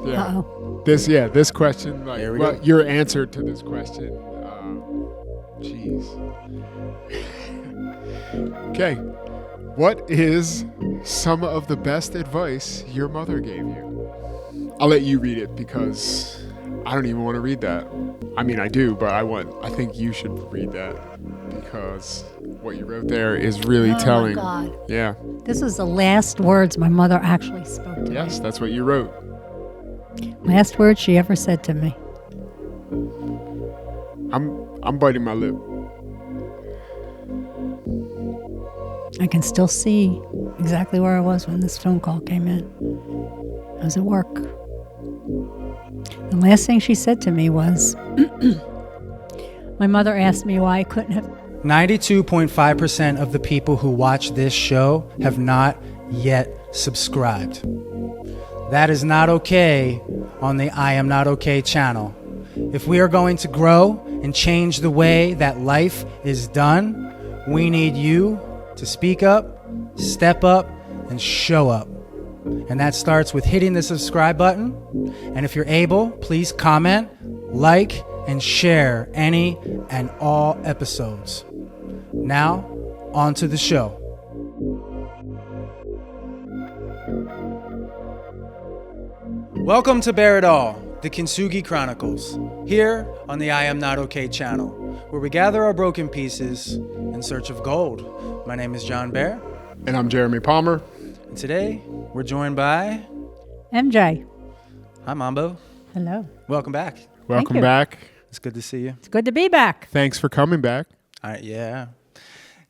Yeah. Uh-oh. This question, like, Here we well, go. your answer to this question. Jeez. Okay. What is some of the best advice your mother gave you? I'll let you read it because I don't even want to read that. I mean, I do, but I think you should read that because what you wrote there is really telling. Oh, my God. Yeah. This was the last words my mother actually spoke to me. Yes, that's what you wrote. Last words she ever said to me. I'm biting my lip. I can still see exactly where I was when this phone call came in. I was at work. The last thing she said to me was, my mother asked me why I couldn't have. 92.5% of the people who watch this show have not yet subscribed. That is not okay on the I Am Not Okay channel. If we are going to grow and change the way that life is done, we need you to speak up, step up, and show up. And that starts with hitting the subscribe button. And if you're able, please comment, like, and share any and all episodes. Now, on to the show. Welcome to Bear It All, the Kintsugi Chronicles, here on the I Am Not Okay channel, where we gather our broken pieces in search of gold. My name is John Bair. And I'm Jeremy Palmer. And today, we're joined by... MJ. Hi, Mambo. Hello. Welcome back. Welcome you. back. It's good to see you. It's good to be back. Thanks for coming back. Yeah.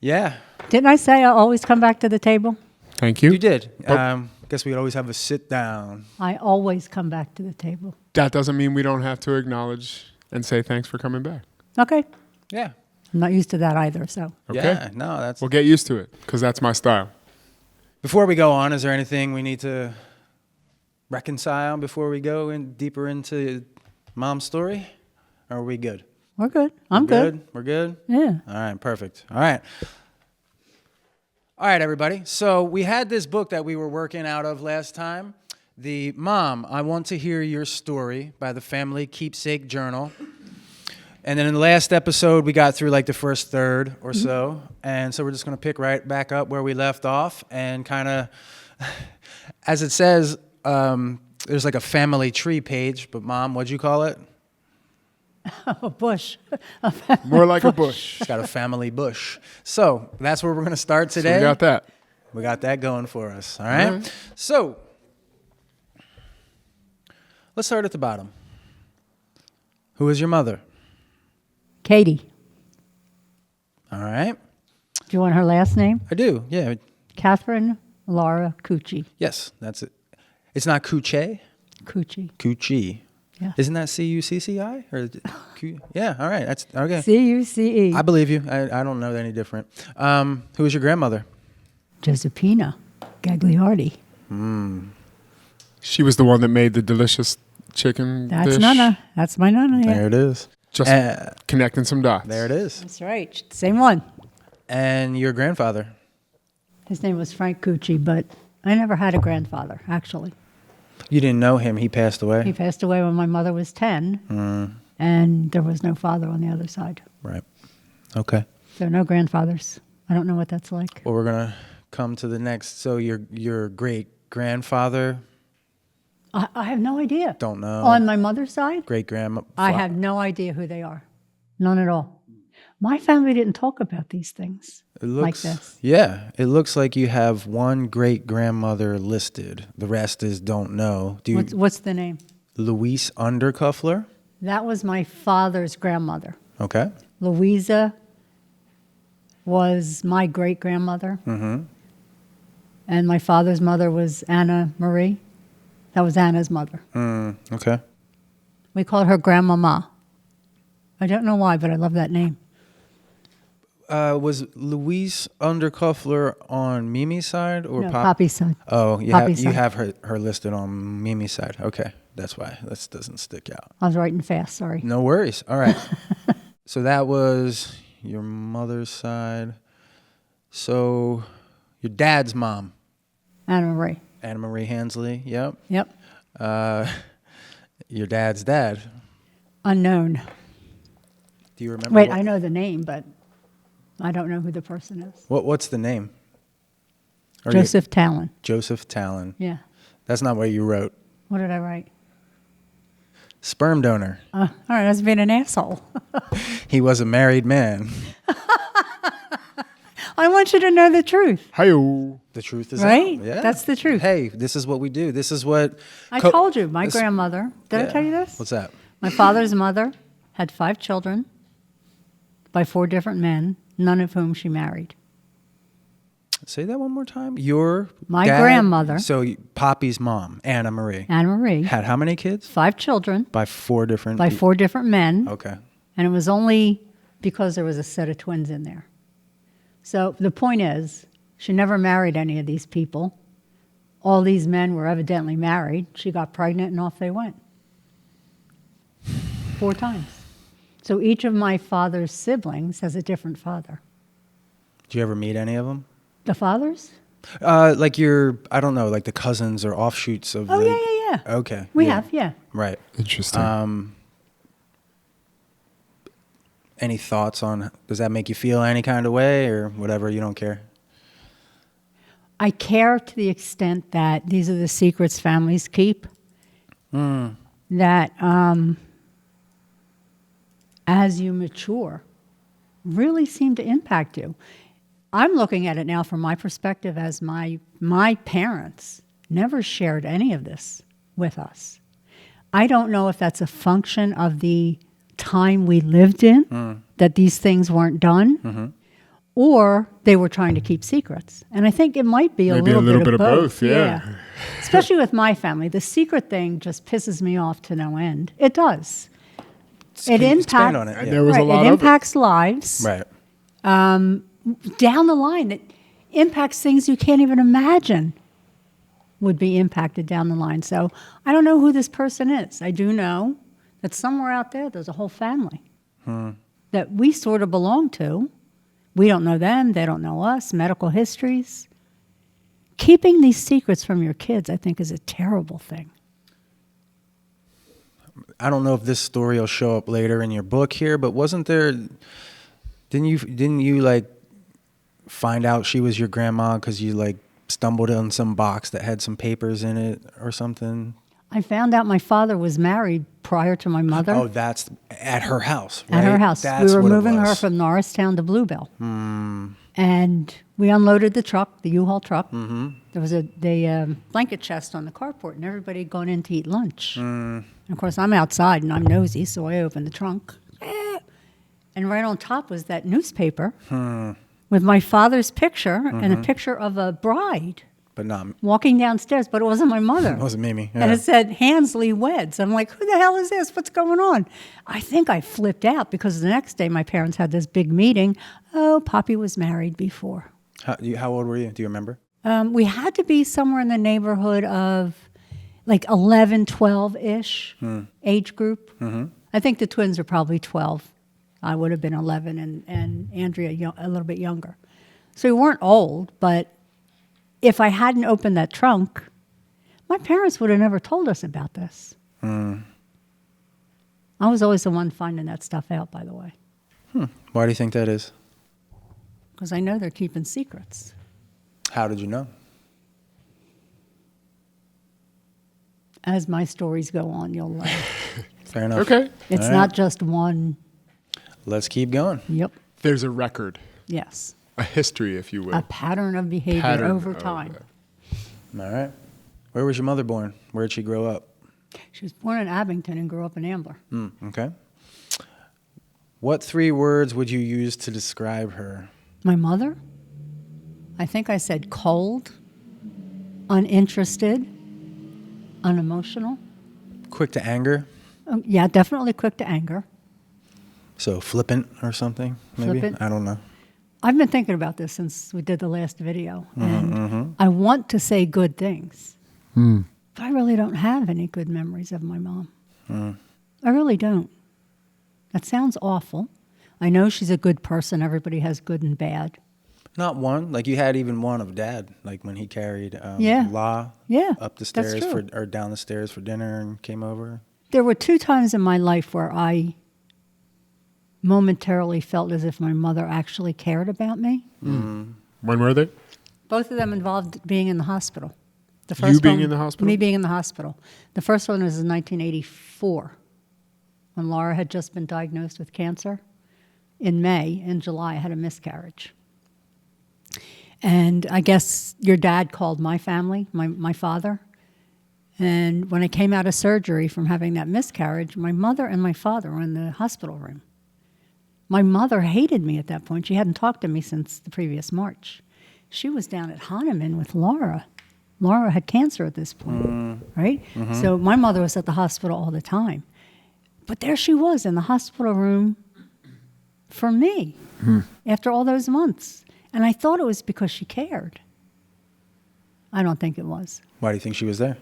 Didn't I say I always come back to the table? Thank you. You did. Oh. Guess we'd always have a sit down. I always come back to the table. That doesn't mean we don't have to acknowledge and say thanks for coming back. Okay. Yeah. I'm not used to that either, so. Okay. Yeah, no, that's... We'll get used to it because that's my style. Before we go on, is there anything we need to reconcile before we go in deeper into Mom's story? Or are we good? We're good. I'm good. We're good? Yeah. All right, perfect. All right, everybody. So we had this book that we were working out of last time. The Mom, I Want to Hear Your Story by the Family Keepsake Journal. And then in the last episode, we got through like the first third or so. And so we're just going to pick right back up where we left off and kind of, as it says, there's like a family tree page. But Mom, what'd you call it? A bush. More like a bush. It's got a family bush. So that's where we're going to start today. So we got that. We got that going for us. All right. So let's start at the bottom. Who is your mother? Katie. All right. Do you want her last name? I do. Yeah. Catherine Laura Cucci. Yes, that's it. It's not Cucci. Cucci. Cucci. Yeah. Isn't that C-U-C-C-I? Or yeah. All right. That's okay. C-U-C-E. I believe you. I don't know any different. Who is your grandmother? Josephina Gagliardi. She was the one that made the delicious chicken That's dish. Nana. That's my Nana. Yeah. There it is. Just connecting some dots. There it is. That's right. Same one. And your grandfather? His name was Frank Cucci, but I never had a grandfather, actually. You didn't know him. He passed away. He passed away when my mother was 10, and there was no father on the other side. Right. Okay. So no grandfathers. I don't know what that's like. Well, we're gonna come to the next. So your great grandfather. I have no idea. Don't know. On my mother's side, Great grandma. I have no idea who they are. None at all. My family didn't talk about these things like this. Yeah, it looks like you have one great grandmother listed. The rest is don't know. Do you? What's the name? Louise Undercuffler. That was my father's grandmother. Okay. Louisa was my great-grandmother. Mm-hmm. And my father's mother was Anna Marie. That was Anna's mother. Okay. We called her Grandmama. I don't know why, but I love that name. Was Louise Undercuffler on Mimi's side or No, Poppy's side. Oh, you Poppy's have side. her listed on Mimi's side. Okay, that's why this doesn't stick out. I was writing fast, sorry. No worries. All right. So that was your mother's side. So your dad's mom, Anna Marie. Anna Marie Hensley. Yep. Yep. Your dad's dad. Unknown. Do you remember? Wait, I know the name, but I don't know who the person is. What's the name? Joseph Talon. Joseph Talon. Yeah. That's not what you wrote. What did I write? Sperm donor. All right, that's being an asshole. He was a married man. I want you to know the truth. Hi-yo. The truth is Right? out. Yeah. That's the truth. Hey, this is what we do. This is what... I told you, my grandmother. Did I tell you this? What's that? My father's mother had 5 children by 4 different men, none of whom she married. Say that one more time. My dad, grandmother. So Poppy's mom, Anna Marie, Anna Marie. had how many kids? 5 children By 4 different... by 4 different men. Okay. And it was only because there was a set of twins in there. So the point is, she never married any of these people. All these men were evidently married. She got pregnant and off they went. 4 times. So each of my father's siblings has a different father. Did you ever meet any of them? The fathers? Like I don't know, like the cousins or offshoots of Oh, the... yeah. Okay. We yeah. have, yeah. Right. Interesting. Any thoughts on, does that make you feel any kind of way or whatever? You don't care? I care to the extent that these are the secrets families keep. That as you mature, really seem to impact you. I'm looking at it now from my perspective as my parents never shared any of this with us. I don't know if that's a function of the time we lived in, that these things weren't done, or they were trying to keep secrets. And I think it might be Maybe a little bit of both. Yeah. Especially with my family. The secret thing just pisses me off to no end. It does. It Expand impacts. on it. And Yeah. there was a lot It of impacts lives Right. down the line. It impacts things you can't even imagine would be impacted down the line. So I don't know who this person is. I do know that somewhere out there, there's a whole family that we sort of belong to. We don't know them. They don't know us. Medical histories. Keeping these secrets from your kids, I think, is a terrible thing. I don't know if this story will show up later in your book here, but wasn't there... Didn't you like find out she was your grandma because you like stumbled on some box that had some papers in it or something? I found out my father was married prior to my mother. Oh, that's at her house, right? At her house. That's we were what it moving her was. from Norristown to Bluebell. And we unloaded the truck, the U-Haul truck. There was a blanket chest on the carport, and everybody had gone in to eat lunch. And of course, I'm outside, and I'm nosy, so I opened the trunk. And right on top was that newspaper with my father's picture and a picture of a bride But not... walking downstairs, but it wasn't my mother. It wasn't Mimi. And it said Hansley Weds. I'm like, who the hell is this? What's going on? I think I flipped out because the next day my parents had this big meeting. Oh, Poppy was married before. How old were you? Do you remember? We had to be somewhere in the neighborhood of like 11, 12-ish age group. I think the twins are probably 12. I would have been 11 and Andrea a little bit younger. So we weren't old, but if I hadn't opened that trunk, my parents would have never told us about this. I was always the one finding that stuff out, by the way. Why do you think that is? Because I know they're keeping secrets. How did you know? As my stories go on, you'll learn. Fair enough. Okay. It's All right. not just one. Let's keep going. Yep. There's a record, Yes. a history, if you will. A pattern of behavior Pattern over of, time. All right. Where was your mother born? Where did she grow up? She was born in Abington and grew up in Ambler. Okay. What 3 words would you use to describe her? My mother? I think I said cold, uninterested, unemotional. Quick to anger? Yeah, definitely quick to anger. So flippant or something, maybe? Flippant. I don't know. I've been thinking about this since we did the last video. And I want to say good things. But I really don't have any good memories of my mom. I really don't. That sounds awful. I know she's a good person. Everybody has good and bad. Not one. Like you had even one of Dad, like when he carried Yeah. La Yeah, up the that's stairs true. or down the stairs for dinner and came over. There were 2 times in my life where I momentarily felt as if my mother actually cared about me. When were they? Both of them involved being in the hospital. The You being one- in the hospital? Me being in the hospital. The first one was in 1984 when Laura had just been diagnosed with cancer. In May, in July, I had a miscarriage. And I guess your dad called my family, my father. And when I came out of surgery from having that miscarriage, my mother and my father were in the hospital room. My mother hated me at that point. She hadn't talked to me since the previous March. She was down at Hahnemann with Laura. Laura had cancer at this point, right? So my mother was at the hospital all the time. But there she was in the hospital room for me after all those months. And I thought it was because she cared. I don't think it was. Why do you think she was there?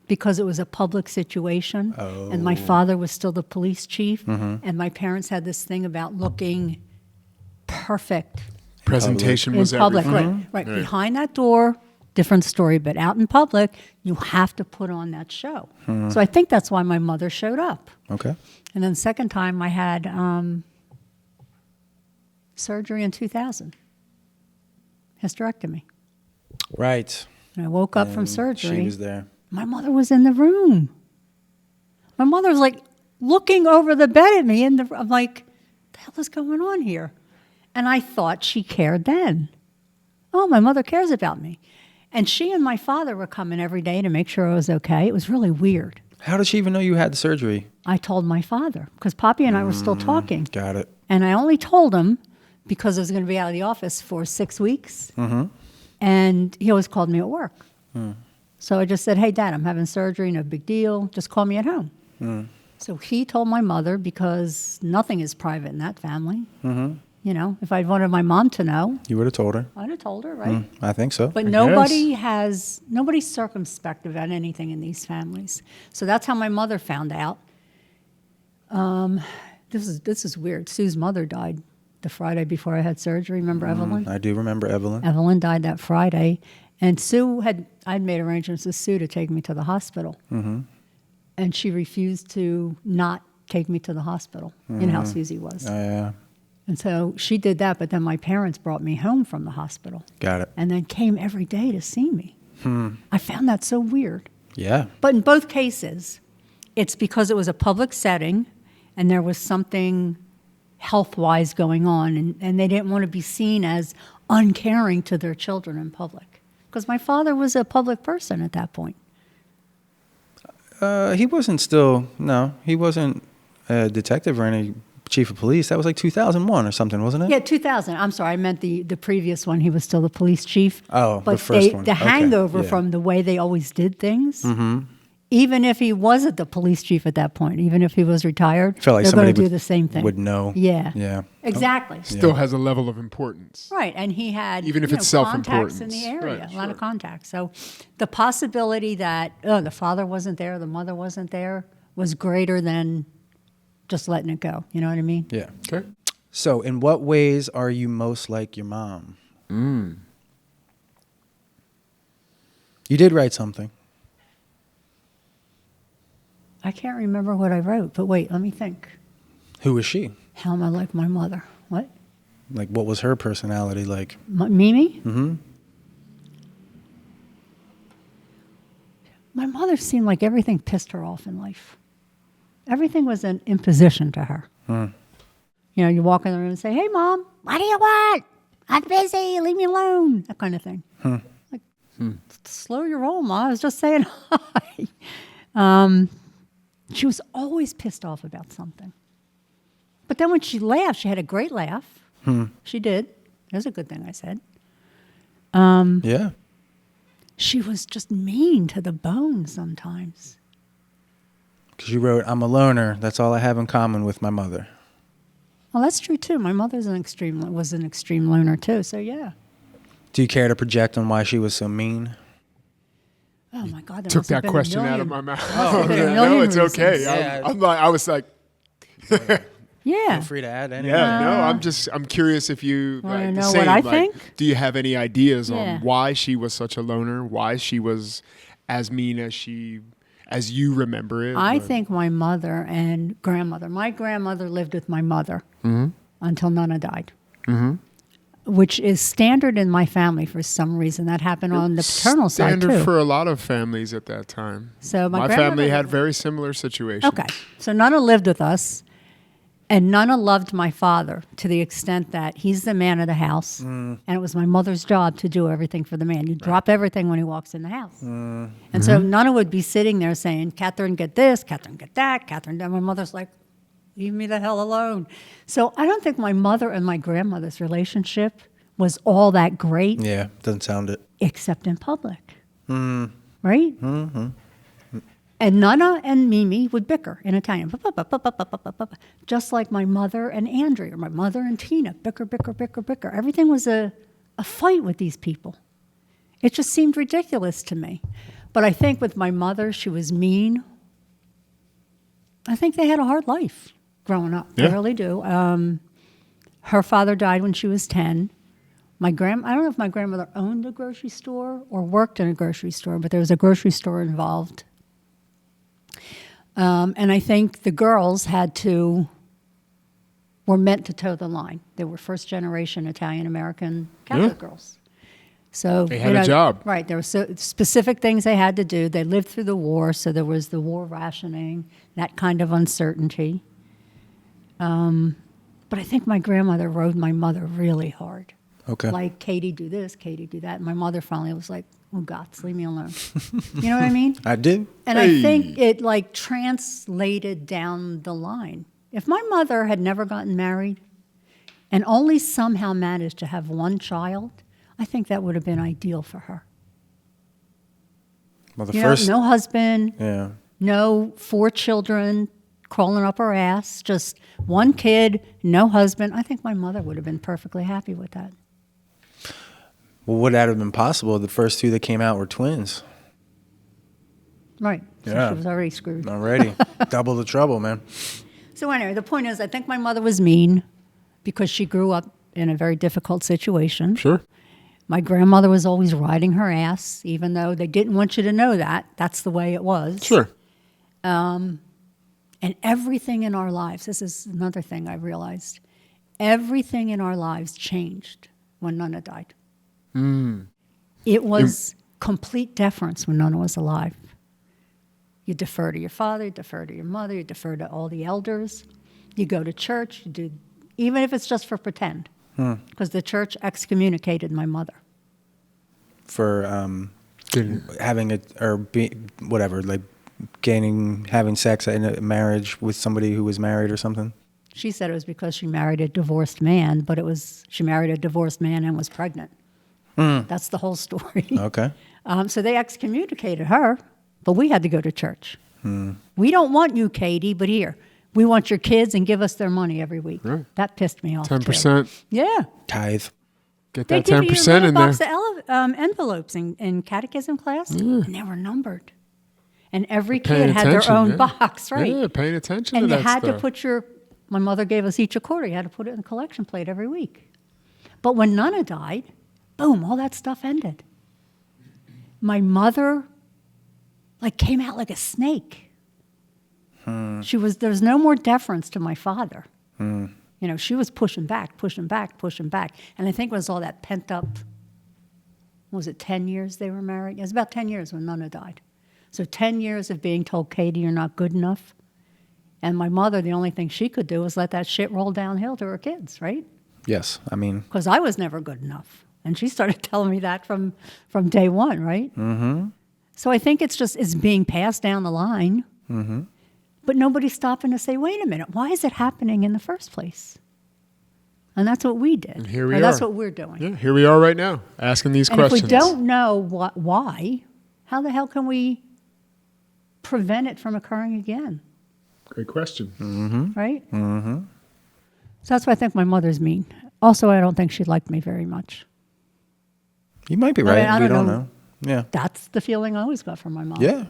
Because it was a public situation, and my father was still the police chief, and my parents had this thing about looking perfect Presentation in was public. everything. Right. Behind that door, different story, but out in public, you have to put on that show. So I think that's why my mother showed up. Okay. And then the second time I had surgery in 2000, hysterectomy. Right. And I woke up from And surgery. She was there. My mother was in the room. My mother was like looking over the bed at me, and I'm like, "The hell is going on here?" And I thought she cared then. Oh, my mother cares about me, and she and my father were coming every day to make sure I was okay. It was really weird. How did she even know you had the surgery? I told my father because Poppy and I were still talking, Got it. and I only told him because I was going to be out of the office for 6 weeks, and he always called me at work. So I just said, "Hey, Dad, I'm having surgery, no big deal. Just call me at home." So he told my mother because nothing is private in that family. You know, if I'd wanted my mom to know, You would have told her. I'd have told her, right? I think so. But I nobody's circumspect about anything in these families. So that's how my mother found out. This is weird. Sue's mother died the Friday before I had surgery. Remember Evelyn? I do remember Evelyn. Evelyn died that Friday, and I'd made arrangements with Sue to take me to the hospital, and she refused to not take me to the hospital. You know how Susie was, Yeah. and so she did that. But then my parents brought me home from the hospital, Got it. and then came every day to see me. I found that so weird. Yeah. But in both cases, it's because it was a public setting, and there was something health-wise going on, and they didn't want to be seen as uncaring to their children in public. Because my father was a public person at that point. He wasn't a detective or any chief of police. That was like 2001 or something, wasn't it? Yeah, 2000. I'm sorry, I meant the previous one. He was still the police chief. Oh, but the first one. The Okay, hangover yeah. from the way they always did things. Even if he wasn't the police chief at that point, even if he was retired, Felt like they're going somebody to do the same thing. would know. Yeah. Yeah. Exactly. Still has a level of importance. Right, and he had Even if you it's know, contacts in self-importance. the area, Right, a lot of sure. contacts. So the possibility that the father wasn't there, the mother wasn't there, was greater than just letting it go. You know what I mean? Yeah. Okay. So, in what ways are you most like your mom? You did write something. I can't remember what I wrote, but wait, let me think. Who was she? How am I like my mother? What? Like, what was her personality like? Mimi? My mother seemed like everything pissed her off in life. Everything was an imposition to her. You know, you walk in the room and say, "Hey, Mom, what do you want? I'm busy. Leave me alone." That kind of thing. Like, slow your roll, Ma. I was just saying hi. She was always pissed off about something. But then when she laughed, she had a great laugh. She did. There's a good thing I said. Yeah. She was just mean to the bone sometimes. Because you wrote, "I'm a loner. That's all I have in common with my mother." Well, that's true too. My mother's was an extreme loner too. So yeah. Do you care to project on why she was so mean? Oh my God! There Took must have that been a question out of million- my mouth. have been a No, million it's okay. reasons. Yeah. I was like, Yeah. Feel free to add anything. Yeah, no, I'm curious if you Wanna like, know same, what I like, think? do you have any ideas Yeah. on why she was such a loner? Why she was as mean as you remember it? I But- think my mother and grandmother. My grandmother lived with my mother until Nana died, which is standard in my family for some reason. That happened on the paternal side standard too. for a lot of families at that time. So my family grandmother- had very similar situations. Okay, so Nana lived with us, and Nana loved my father to the extent that he's the man of the house, and it was my mother's job to do everything for the man. You drop everything when he walks in the house. And so Nana would be sitting there saying, Catherine, get this, Catherine, get that, Catherine, and my mother's like, leave me the hell alone. So I don't think my mother and my grandmother's relationship was all that great, Yeah, doesn't sound it. except in public. Right? Mm-hmm. And Nana and Mimi would bicker in Italian, just like my mother and Andrea, or my mother and Tina, bicker, bicker, bicker, bicker. Everything was a fight with these people. It just seemed ridiculous to me. But I think with my mother, she was mean. I think they had a hard life growing up. Yeah. I really do. Her father died when she was 10. I don't know if my grandmother owned a grocery store or worked in a grocery store, but there was a grocery store involved. And I think the girls were meant to toe the line. They were first generation Italian American Catholic girls. So They had a job. Right. There were specific things they had to do. They lived through the war, so there was the war rationing, that kind of uncertainty. But I think my grandmother rode my mother really hard. Okay. Like, Katie, do this, Katie, do that. And my mother finally was like, oh, gots, leave me alone. You know what I mean? I do. And I think it like translated down the line. If my mother had never gotten married and only somehow managed to have one child, I think that would have been ideal for her. Well, the You first. know, no husband, Yeah. no 4 children crawling up her ass, just one kid, no husband. I think my mother would have been perfectly happy with that. Well, would that have been possible? The first 2 that came out were twins. Right. So Yeah. she was already screwed. Already. Double the trouble, man. So anyway, the point is, I think my mother was mean because she grew up in a very difficult situation. Sure. My grandmother was always riding her ass, even though they didn't want you to know that. That's the way it was. Sure. And everything in our lives, this is another thing I realized, everything in our lives changed when Nana died. It was complete deference when Nana was alive. You defer to your father, you defer to your mother, you defer to all the elders. You go to church, you do, even if it's just for pretend, because the church excommunicated my mother. For having having sex in a marriage with somebody who was married or something. She said it was because she married a divorced man, but she married a divorced man and was pregnant. That's the whole story. Okay. So they excommunicated her, but we had to go to church. We don't want you, Katie, but here. We want your kids and give us their money every week. Right. That pissed me off. 10%. Too. Yeah. Tithe. Get They that give you a 10% little in there. box of envelopes in catechism class, and they were numbered. And every Paying kid had their attention, own yeah. box, right? Yeah, paying attention And to you that had stuff. to put my mother gave us each a quarter. You had to put it in the collection plate every week. But when Nana died, boom, all that stuff ended. My mother came out like a snake. There's no more deference to my father. You know, she was pushing back, pushing back, pushing back. And I think it was all that pent up, was it 10 years they were married? It was about 10 years when Nana died. So 10 years of being told, Katie, you're not good enough. And my mother, the only thing she could do was let that shit roll downhill to her kids, right? Yes. I mean, Because I was never good enough. And she started telling me that from day one, right? Mm-hmm. So I think it's being passed down the line. Mm-hmm. But nobody's stopping to say, wait a minute, why is it happening in the first place? And that's what we did. And here we Or are. That's what we're doing. Yeah, here we are right now, asking these And questions. if we don't know why, how the hell can we prevent it from occurring again? Great question. Right? Mm-hmm. So that's why I think my mother's mean. Also, I don't think she liked me very much. you might be I mean, right. I We don't don't know. know. Yeah. That's the feeling I always got from my mom. Yeah.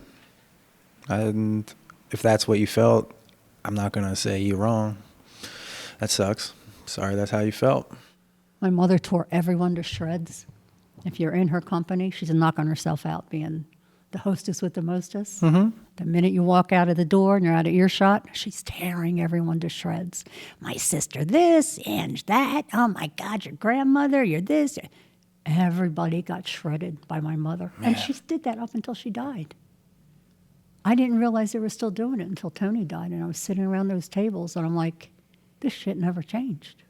And if that's what you felt, I'm not going to say you're wrong. That sucks. Sorry that's how you felt. My mother tore everyone to shreds. If you're in her company, she's knocking herself out being the hostess with the mostess. Mm-hmm. The minute you walk out of the door and you're out of earshot, she's tearing everyone to shreds. My sister this and that. Oh my God, your grandmother, you're this. Everybody got shredded by my mother. Man. And she did that up until she died. I didn't realize they were still doing it until Tony died. And I was sitting around those tables and I'm like, this shit never changed.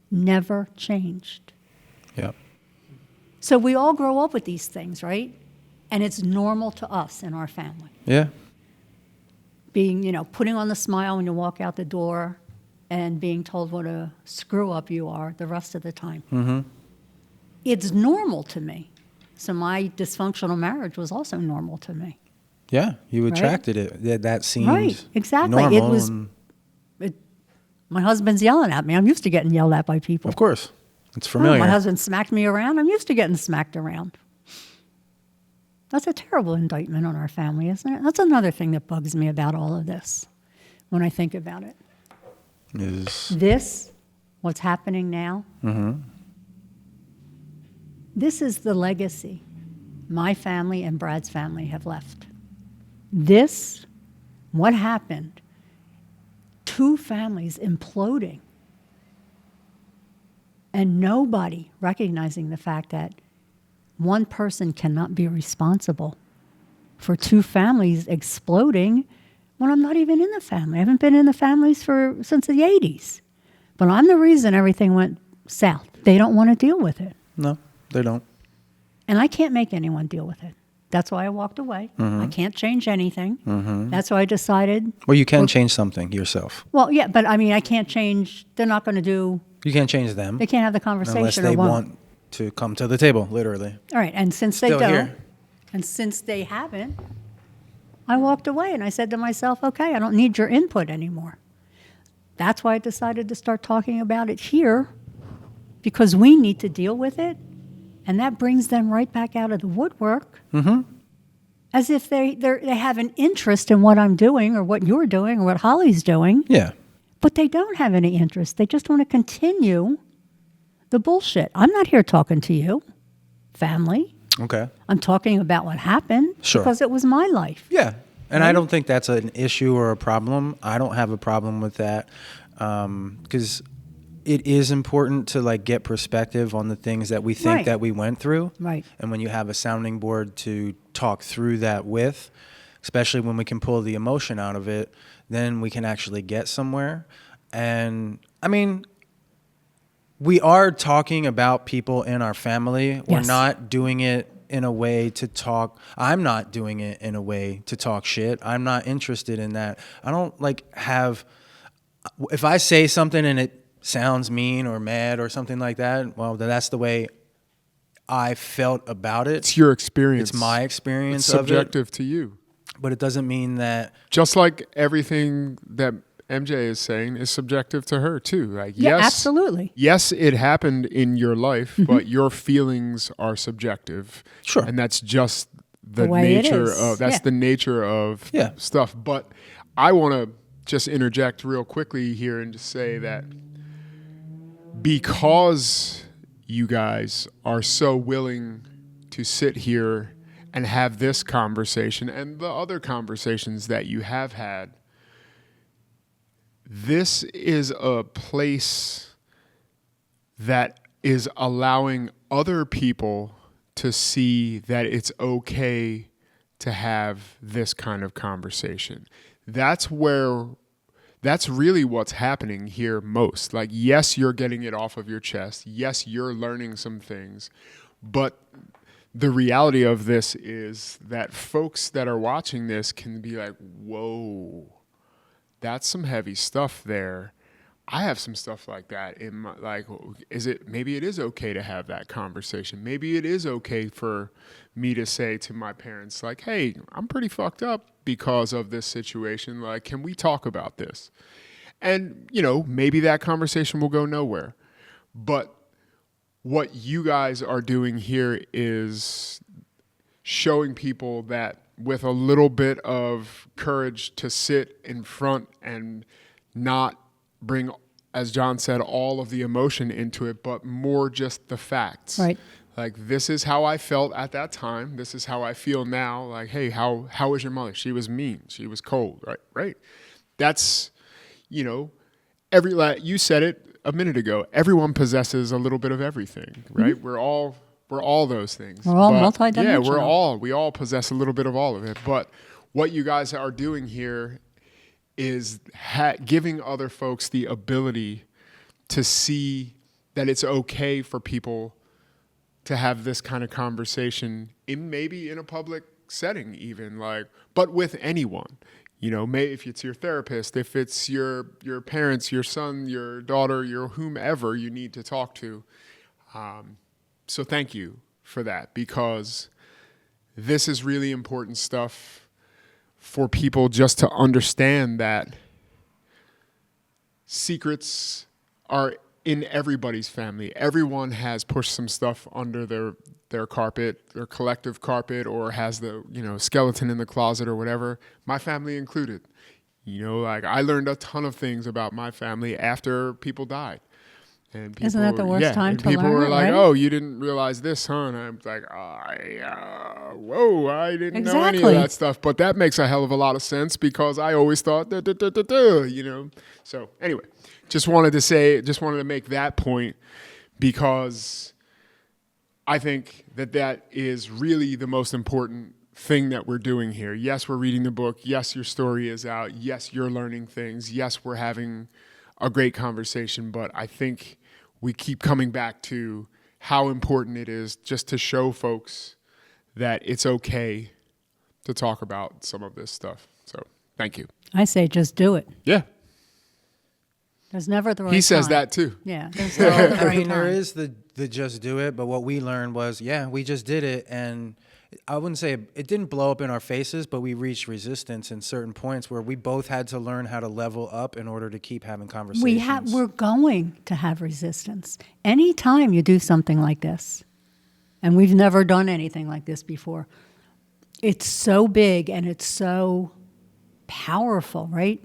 Never changed. Yep. So we all grow up with these things, right? And it's normal to us in our family. Yeah. Being, putting on the smile when you walk out the door and being told what a screw up you are the rest of the time. Mm-hmm. It's normal to me. So my dysfunctional marriage was also normal to me. Yeah, you Right? attracted it. That seemed Right, exactly. normal. It was. My husband's yelling at me. I'm used to getting yelled at by people. Of course. It's Oh, familiar. my husband smacked me around. I'm used to getting smacked around. That's a terrible indictment on our family, isn't it? That's another thing that bugs me about all of this when I think about it. What's happening now, this is the legacy my family and Brad's family have left. What happened, two families imploding, and nobody recognizing the fact that one person cannot be responsible for two families exploding when I'm not even in the family. I haven't been in the families since the 80s. But I'm the reason everything went south. They don't want to deal with it. No, they don't. And I can't make anyone deal with it. That's why I walked away. I can't change anything. That's why I decided. Well, you can change something yourself. Well, yeah, but I mean, I can't change. They're not going to do. You can't change them. They can't have the conversation. Unless they or won't. want to come to the table, literally. All right, and since they Still don't, here. and since they haven't, I walked away and I said to myself, okay, I don't need your input anymore. That's why I decided to start talking about it here, because we need to deal with it, and that brings them right back out of the woodwork, as if they have an interest in what I'm doing or what you're doing or what Holly's doing, Yeah. but they don't have any interest. They just want to continue the bullshit. I'm not here talking to you, family. Okay. I'm talking about what happened Sure. because it was my life. Yeah. And I don't think that's an issue or a problem. I don't have a problem with that, because it is important to get perspective on the things that we think Right. that we went through. Right. And when you have a sounding board to talk through that with, especially when we can pull the emotion out of it, then we can actually get somewhere. And I mean, we are talking about people in our family. We're Yes. not doing it in a way to talk. I'm not doing it in a way to talk shit. I'm not interested in that. I don't if I say something and it sounds mean or mad or something like that, well, then that's the way I felt about it. It's your experience. It's my experience It's of it. subjective to you. But it doesn't mean that. Just like everything that MJ is saying is subjective to her too. Like, Yeah, yes, absolutely. Yes, it happened in your life, but your feelings are subjective. Sure. And that's just the way it nature is. of Yeah. the nature of Yeah. stuff. But I want to just interject real quickly here and just say that because you guys are so willing to sit here and have this conversation and the other conversations that you have had, this is a place that is allowing other people to see that it's okay to have this kind of conversation. That's really what's happening here most. Like, yes, you're getting it off of your chest. Yes, you're learning some things. But the reality of this is that folks that are watching this can be like, whoa, that's some heavy stuff there. I have some stuff like that in my, maybe it is okay to have that conversation. Maybe it is okay for me to say to my parents, like, hey, I'm pretty fucked up because of this situation. Like, can we talk about this? And, maybe that conversation will go nowhere. But what you guys are doing here is showing people that with a little bit of courage to sit in front and not bring as John said, all of the emotion into it, but more just the facts. Right. Like, this is how I felt at that time. This is how I feel now. Like, hey, how was your mother? She was mean. She was cold. Right. That's, you know, you said it a minute ago. Everyone possesses a little bit of everything, right? Mm-hmm. We're all those things. We're all But, multidimensional. Yeah, we all possess a little bit of all of it. But what you guys are doing here is giving other folks the ability to see that it's okay for people to have this kind of conversation maybe in a public setting even, like, but with anyone. You know, if it's your therapist, if it's your parents, your son, your daughter, your whomever you need to talk to. So thank you for that, because this is really important stuff for people just to understand that secrets are in everybody's family. Everyone has pushed some stuff under their carpet, their collective carpet, or has the, you know, skeleton in the closet or whatever. My family included. You know, like, I learned a ton of things about my family after people died. And people, Isn't that the worst time to people learn were it, like, right? "Oh, you didn't realize this, huh?" And I'm like, "Whoa, I didn't know any of Exactly. that stuff." But that makes a hell of a lot of sense, because I always thought that, you know. So anyway, just wanted to make that point, because I think that is really the most important thing that we're doing here. Yes, we're reading the book. Yes, your story is out. Yes, you're learning things. Yes, we're having a great conversation. But I think we keep coming back to how important it is just to show folks that it's okay to talk about some of this stuff. So thank you. I say just do it. Yeah. There's never the right time. He says that too. Yeah. There's never the I right mean, there time. is the just do it, but what we learned was, we just did it, and I wouldn't say it didn't blow up in our faces, but we reached resistance in certain points where we both had to learn how to level up in order to keep having conversations. We're going to have resistance. Anytime you do something like this, and we've never done anything like this before, it's so big and it's so powerful, right?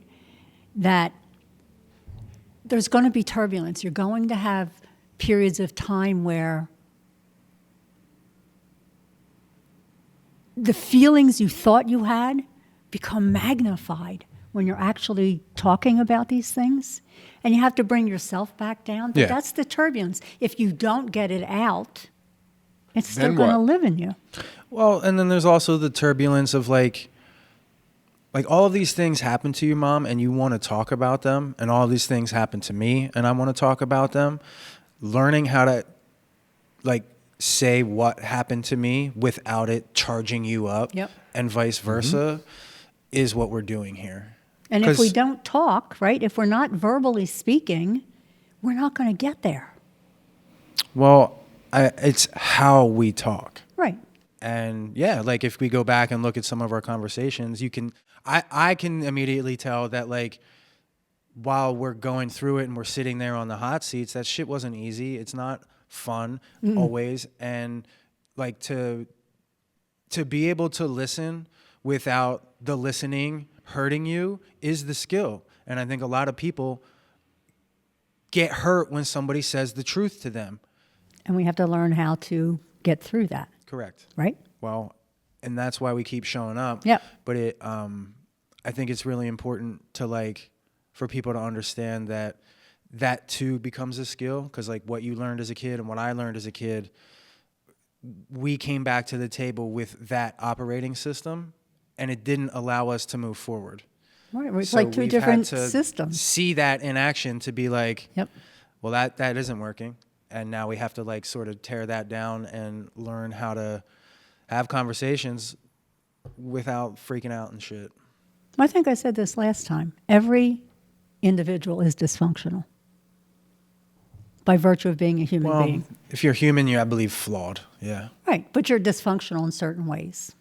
That there's going to be turbulence. You're going to have periods of time where the feelings you thought you had become magnified when you're actually talking about these things. And you have to bring yourself back down. But that's the turbulence. If you don't get it out, it's still going to live in you. Well, and then there's also the turbulence of like all of these things happen to you, Mom, and you want to talk about them, and all of these things happen to me, and I want to talk about them. Learning how to say what happened to me without it charging you up, and vice versa, is what we're doing here. And if we don't talk, right, if we're not verbally speaking, we're not going to get there. Well, it's how we talk. Right. And if we go back and look at some of our conversations, I can immediately tell that while we're going through it and we're sitting there on the hot seats, that shit wasn't easy. It's not fun always. And to be able to listen without the listening hurting you is the skill. And I think a lot of people get hurt when somebody says the truth to them. And we have to learn how to get through that. Correct. Right? Well, and that's why we keep showing up. Yep. But I think it's really important to for people to understand that too becomes a skill, because what you learned as a kid and what I learned as a kid, we came back to the table with that operating system, and it didn't allow us to move forward. Right. It's So like two we've different had to systems. See that in action to be Yep. well, that isn't working. And now we have to sort of tear that down and learn how to have conversations without freaking out and shit. I think I said this last time. Every individual is dysfunctional by virtue of being a human being. If you're human, you're, I believe, flawed. Yeah. Right, but you're dysfunctional in certain ways.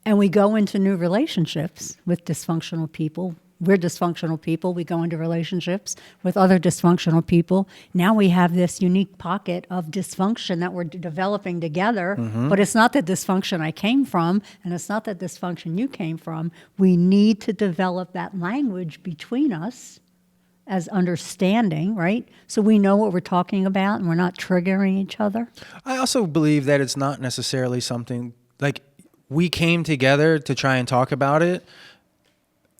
And we go into new relationships with dysfunctional people. We're dysfunctional people. We go into relationships with other dysfunctional people. Now we have this unique pocket of dysfunction that we're developing together. But it's not the dysfunction I came from, and it's not the dysfunction you came from. We need to develop that language between us as understanding, right? So we know what we're talking about and we're not triggering each other. I also believe that it's not necessarily something like we came together to try and talk about it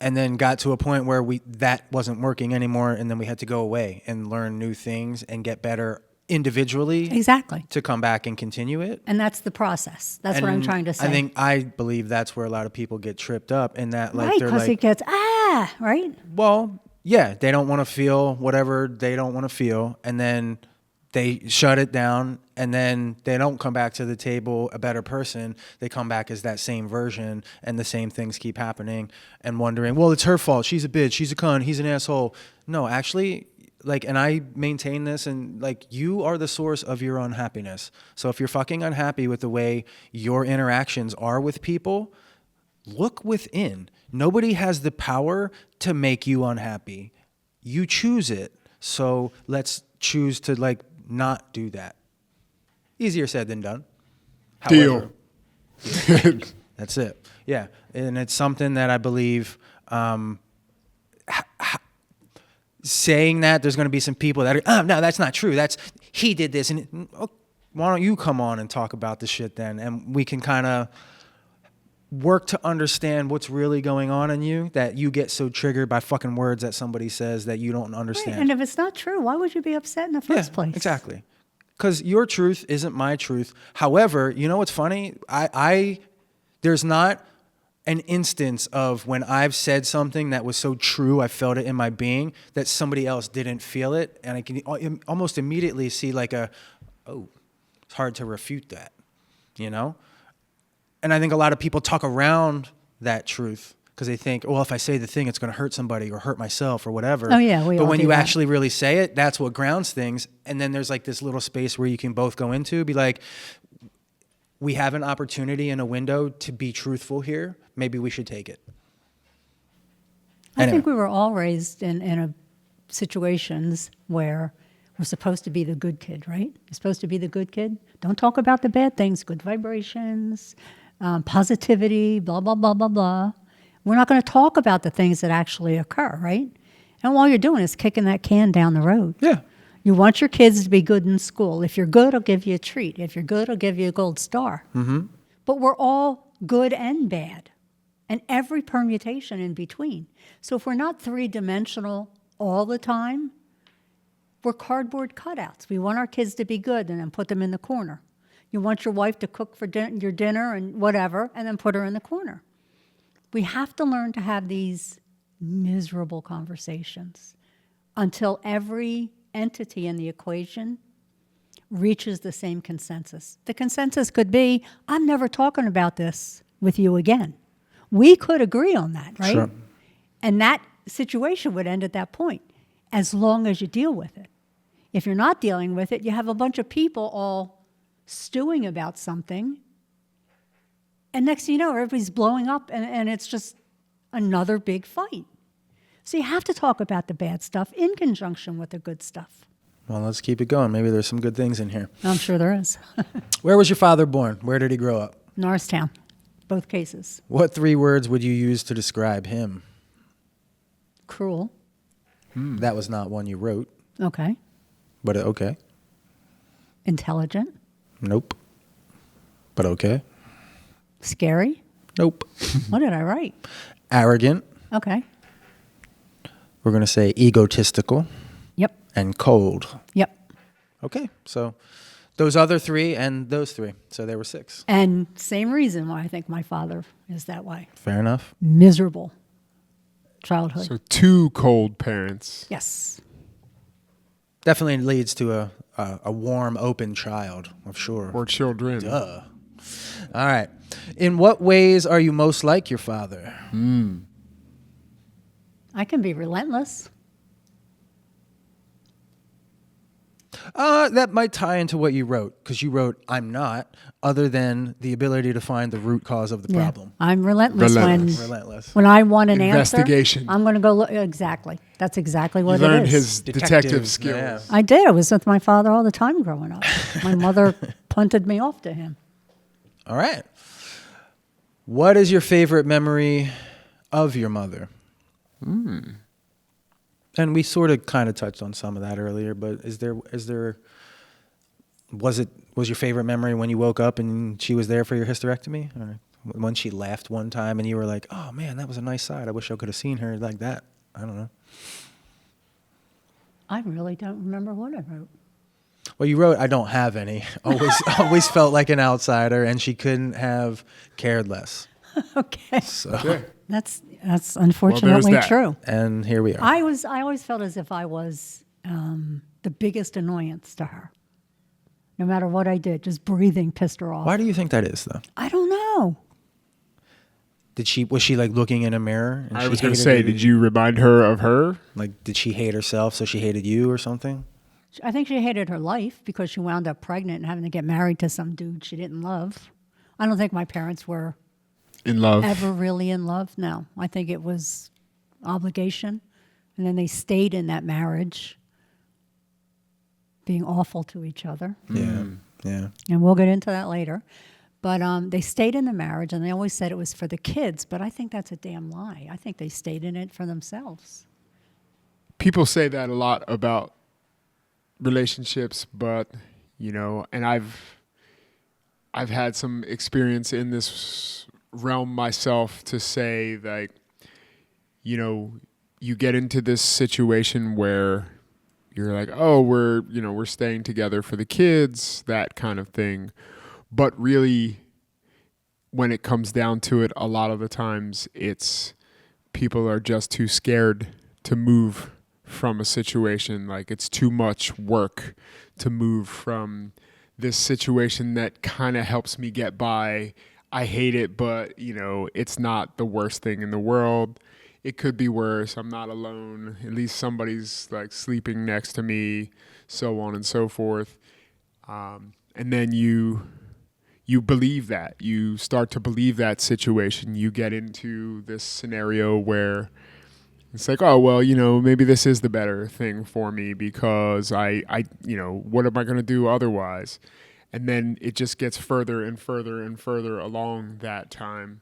and then got to a point where that wasn't working anymore, and then we had to go away and learn new things and get better individually. Exactly. To come back and continue it. And that's the process. That's what I'm trying to say. I believe that's where a lot of people get tripped up in that, like, right, they're because like, it gets, right? well, yeah, they don't want to feel whatever they don't want to feel, and then they shut it down, and then they don't come back to the table a better person. They come back as that same version, and the same things keep happening, and wondering, well, it's her fault. She's a bitch. She's a cunt. He's an asshole. No, actually, like, and I maintain this, and like, you are the source of your unhappiness. So if you're fucking unhappy with the way your interactions are with people, look within. Nobody has the power to make you unhappy. You choose it. So let's choose to, like, not do that. Easier said than done. Deal. However, that's it. Yeah. And it's something that I believe, saying that there's going to be some people that are, no, that's not true. He did this. And why don't you come on and talk about this shit then? And we can kind of work to understand what's really going on in you, that you get so triggered by fucking words that somebody says that you don't understand. Right. And if it's not true, why would you be upset in the first place? Exactly. Because your truth isn't my truth. However, you know what's funny? There's not an instance of when I've said something that was so true, I felt it in my being, that somebody else didn't feel it. And I can almost immediately see like it's hard to refute that, you know? And I think a lot of people talk around that truth because they think, well, if I say the thing, it's going to hurt somebody or hurt myself or whatever. Oh, yeah. But when you actually really say it, that's what grounds things. And then there's like this little space where you can both go into, be like, we have an opportunity and a window to be truthful here. Maybe we should take it. I think we were all raised in situations where we're supposed to be the good kid, right? You're supposed to be the good kid. Don't talk about the bad things, good vibrations, positivity, blah, blah, blah, blah, blah. We're not going to talk about the things that actually occur, right? And all you're doing is kicking that can down the road. Yeah. You want your kids to be good in school. If you're good, I'll give you a treat. If you're good, I'll give you a gold star. Mm-hmm. But we're all good and bad, and every permutation in between. So if we're not three-dimensional all the time, we're cardboard cutouts. We want our kids to be good and then put them in the corner. You want your wife to cook for your dinner and whatever, and then put her in the corner. We have to learn to have these miserable conversations until every entity in the equation reaches the same consensus. The consensus could be, I'm never talking about this with you again. We could agree on that, right? Sure. And that situation would end at that point, as long as you deal with it. If you're not dealing with it, you have a bunch of people all stewing about something, and next thing you know, everybody's blowing up, and it's just another big fight. So you have to talk about the bad stuff in conjunction with the good stuff. Well, let's keep it going. Maybe there's some good things in here. I'm sure there is. Where was your father born? Where did he grow up? Norristown, both cases. What 3 words would you use to describe him? Cruel. That was not one you wrote. Okay. But okay. Intelligent. Nope. But okay. Scary. Nope. What did I write? Arrogant. Okay. We're going to say egotistical. Yep. And cold. Yep. Okay. So those other 3 and those 3. So there were 6. And same reason why I think my father is that way. Fair enough. Miserable childhood. So 2 cold parents. Yes. Definitely leads to a warm, open child, I'm sure. Or children. Duh. All right. In what ways are you most like your father? I can be relentless. That might tie into what you wrote, because you wrote, I'm not, other than the ability to find the root cause of the problem. I'm relentless. Relentless. When I want an Investigation. answer, I'm going to go look. Exactly. That's exactly what You it learned is. his detective skills. Yeah. I did. I was with my father all the time growing up. My mother punted me off to him. All right. What is your favorite memory of your mother? And we sort of kind of touched on some of that earlier, but was your favorite memory when you woke up and she was there for your hysterectomy? Or when she laughed one time and you were like, oh man, that was a nice side. I wish I could have seen her like that. I don't know. I really don't remember what I wrote. Well, you wrote, I don't have any. Always felt like an outsider, and she couldn't have cared less. Okay. So, Yeah. That's unfortunately that. true. and here we are. I always felt as if I was the biggest annoyance to her. No matter what I did, just breathing pissed her off. Why do you think that is, though? I don't know. Was she like looking in a mirror? And I she was going to hated say, you? did you remind her of her? Like, did she hate herself, so she hated you or something? I think she hated her life because she wound up pregnant and having to get married to some dude she didn't love. I don't think my parents were In love. ever really in love. No, I think it was obligation. And then they stayed in that marriage, being awful to each other. Yeah. And we'll get into that later. But they stayed in the marriage, and they always said it was for the kids. But I think that's a damn lie. I think they stayed in it for themselves. People say that a lot about relationships, but and I've had some experience in this realm myself to say, like, you get into this situation where you're like, oh, we're staying together for the kids, that kind of thing. But really, when it comes down to it, a lot of the times it's people are just too scared to move from a situation. Like, it's too much work to move from this situation that kind of helps me get by. I hate it, but it's not the worst thing in the world. It could be worse. I'm not alone. At least somebody's like sleeping next to me, so on and so forth. And then you believe that. You start to believe that situation. You get into this scenario where it's like, oh, well, maybe this is the better thing for me because I what am I going to do otherwise? And then it just gets further and further and further along that time.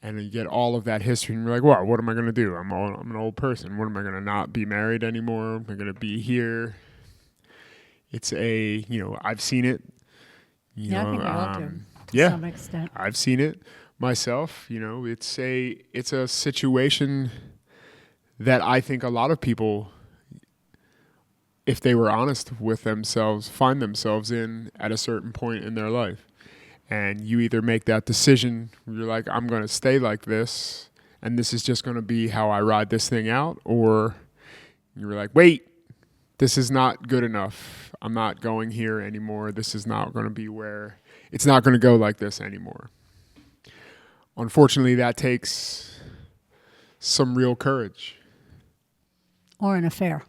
And you get all of that history and you're like, well, what am I going to do? I'm an old person. What am I going to not be married anymore? Am I going to be here? It's I've seen it. I think we all do to some extent. I've seen it myself. It's a situation that I think a lot of people, if they were honest with themselves, find themselves in at a certain point in their life. And you either make that decision, you're like, I'm going to stay like this, and this is just going to be how I ride this thing out, or you're like, wait, this is not good enough. I'm not going here anymore. This is not going to be where, it's not going to go like this anymore. Unfortunately, that takes some real courage. Or an affair.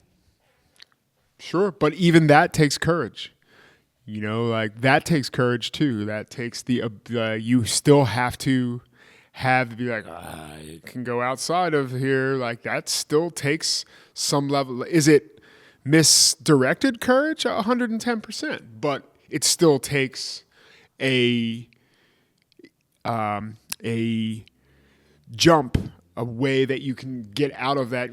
Sure, but even that takes courage. Like that takes courage too. That takes you still have to be like, I can go outside of here. Like that still takes some level. Is it misdirected courage? 110%. But it still takes a jump, a way that you can get out of that.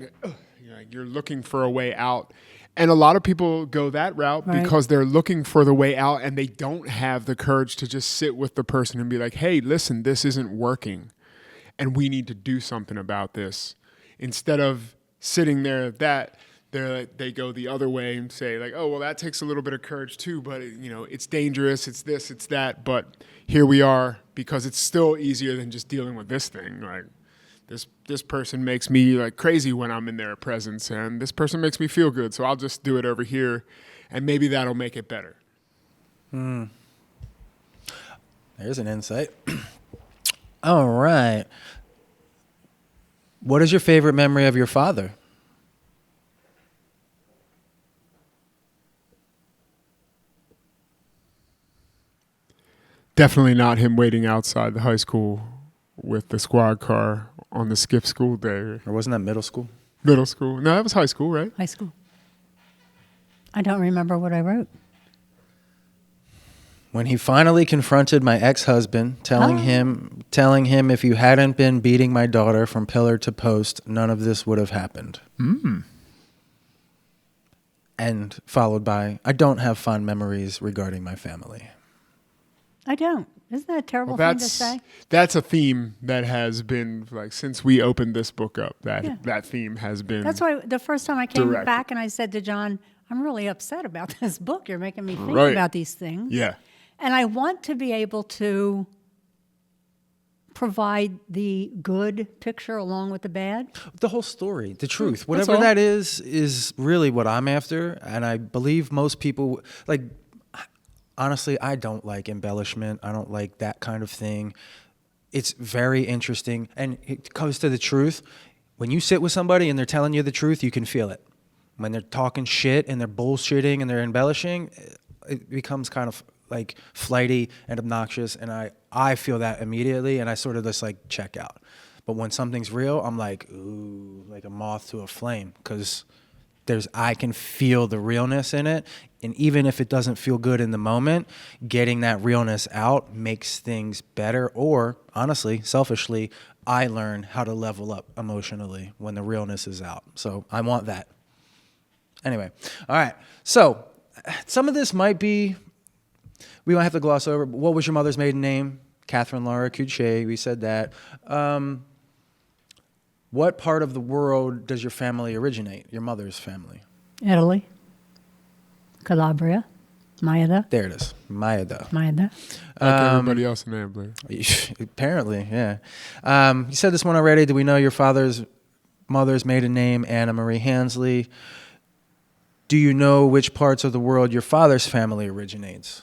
You're looking for a way out. And a lot of people go that route because they're looking for the way out and they don't have the courage to just sit with the person and be like, hey, listen, this isn't working and we need to do something about this. Instead of sitting there they go the other way and say like, oh, well, that takes a little bit of courage too, but it's dangerous, it's this, it's that. But here we are because it's still easier than just dealing with this thing. Like, this person makes me like crazy when I'm in their presence, and this person makes me feel good, so I'll just do it over here, and maybe that'll make it better. There's an insight. All right. What is your favorite memory of your father? Definitely not him waiting outside the high school with the squad car on the skip school day. Or wasn't that middle school? Middle school. No, that was high school, right? High school. I don't remember what I wrote. When he finally confronted my ex-husband, telling him if you hadn't been beating my daughter from pillar to post, none of this would have happened. And followed by, I don't have fond memories regarding my family. I don't. Isn't that a terrible Well, thing to say? that's a theme that has been like since we opened this book up. Yeah. That theme has been. That's why the first time I came Direct. back and I said to John, I'm really upset about this book. You're making me think Right. about these things. Yeah. And I want to be able to provide the good picture along with the bad. The whole story, the truth, That's whatever all. that is really what I'm after. And I believe most people, like, honestly, I don't like embellishment. I don't like that kind of thing. It's very interesting. And it comes to the truth. When you sit with somebody and they're telling you the truth, you can feel it. When they're talking shit and they're bullshitting and they're embellishing, it becomes kind of like flighty and obnoxious. And I feel that immediately, and I sort of just like check out. But when something's real, I'm like, ooh, like a moth to a flame, because I can feel the realness in it. And even if it doesn't feel good in the moment, getting that realness out makes things better. Or honestly, selfishly, I learn how to level up emotionally when the realness is out. So I want that. Anyway, all right. So some of this might be, we might have to gloss over. But what was your mother's maiden name? Catherine Laura Cuchet. We said that. What part of the world does your family originate? Your mother's family? Italy, Calabria, Maida. There it is. Maida. Maida. Like everybody else in there, Blair. Apparently, yeah. You said this one already. Do we know your mother's maiden name? Anna Marie Hansley. Do you know which parts of the world your father's family originates?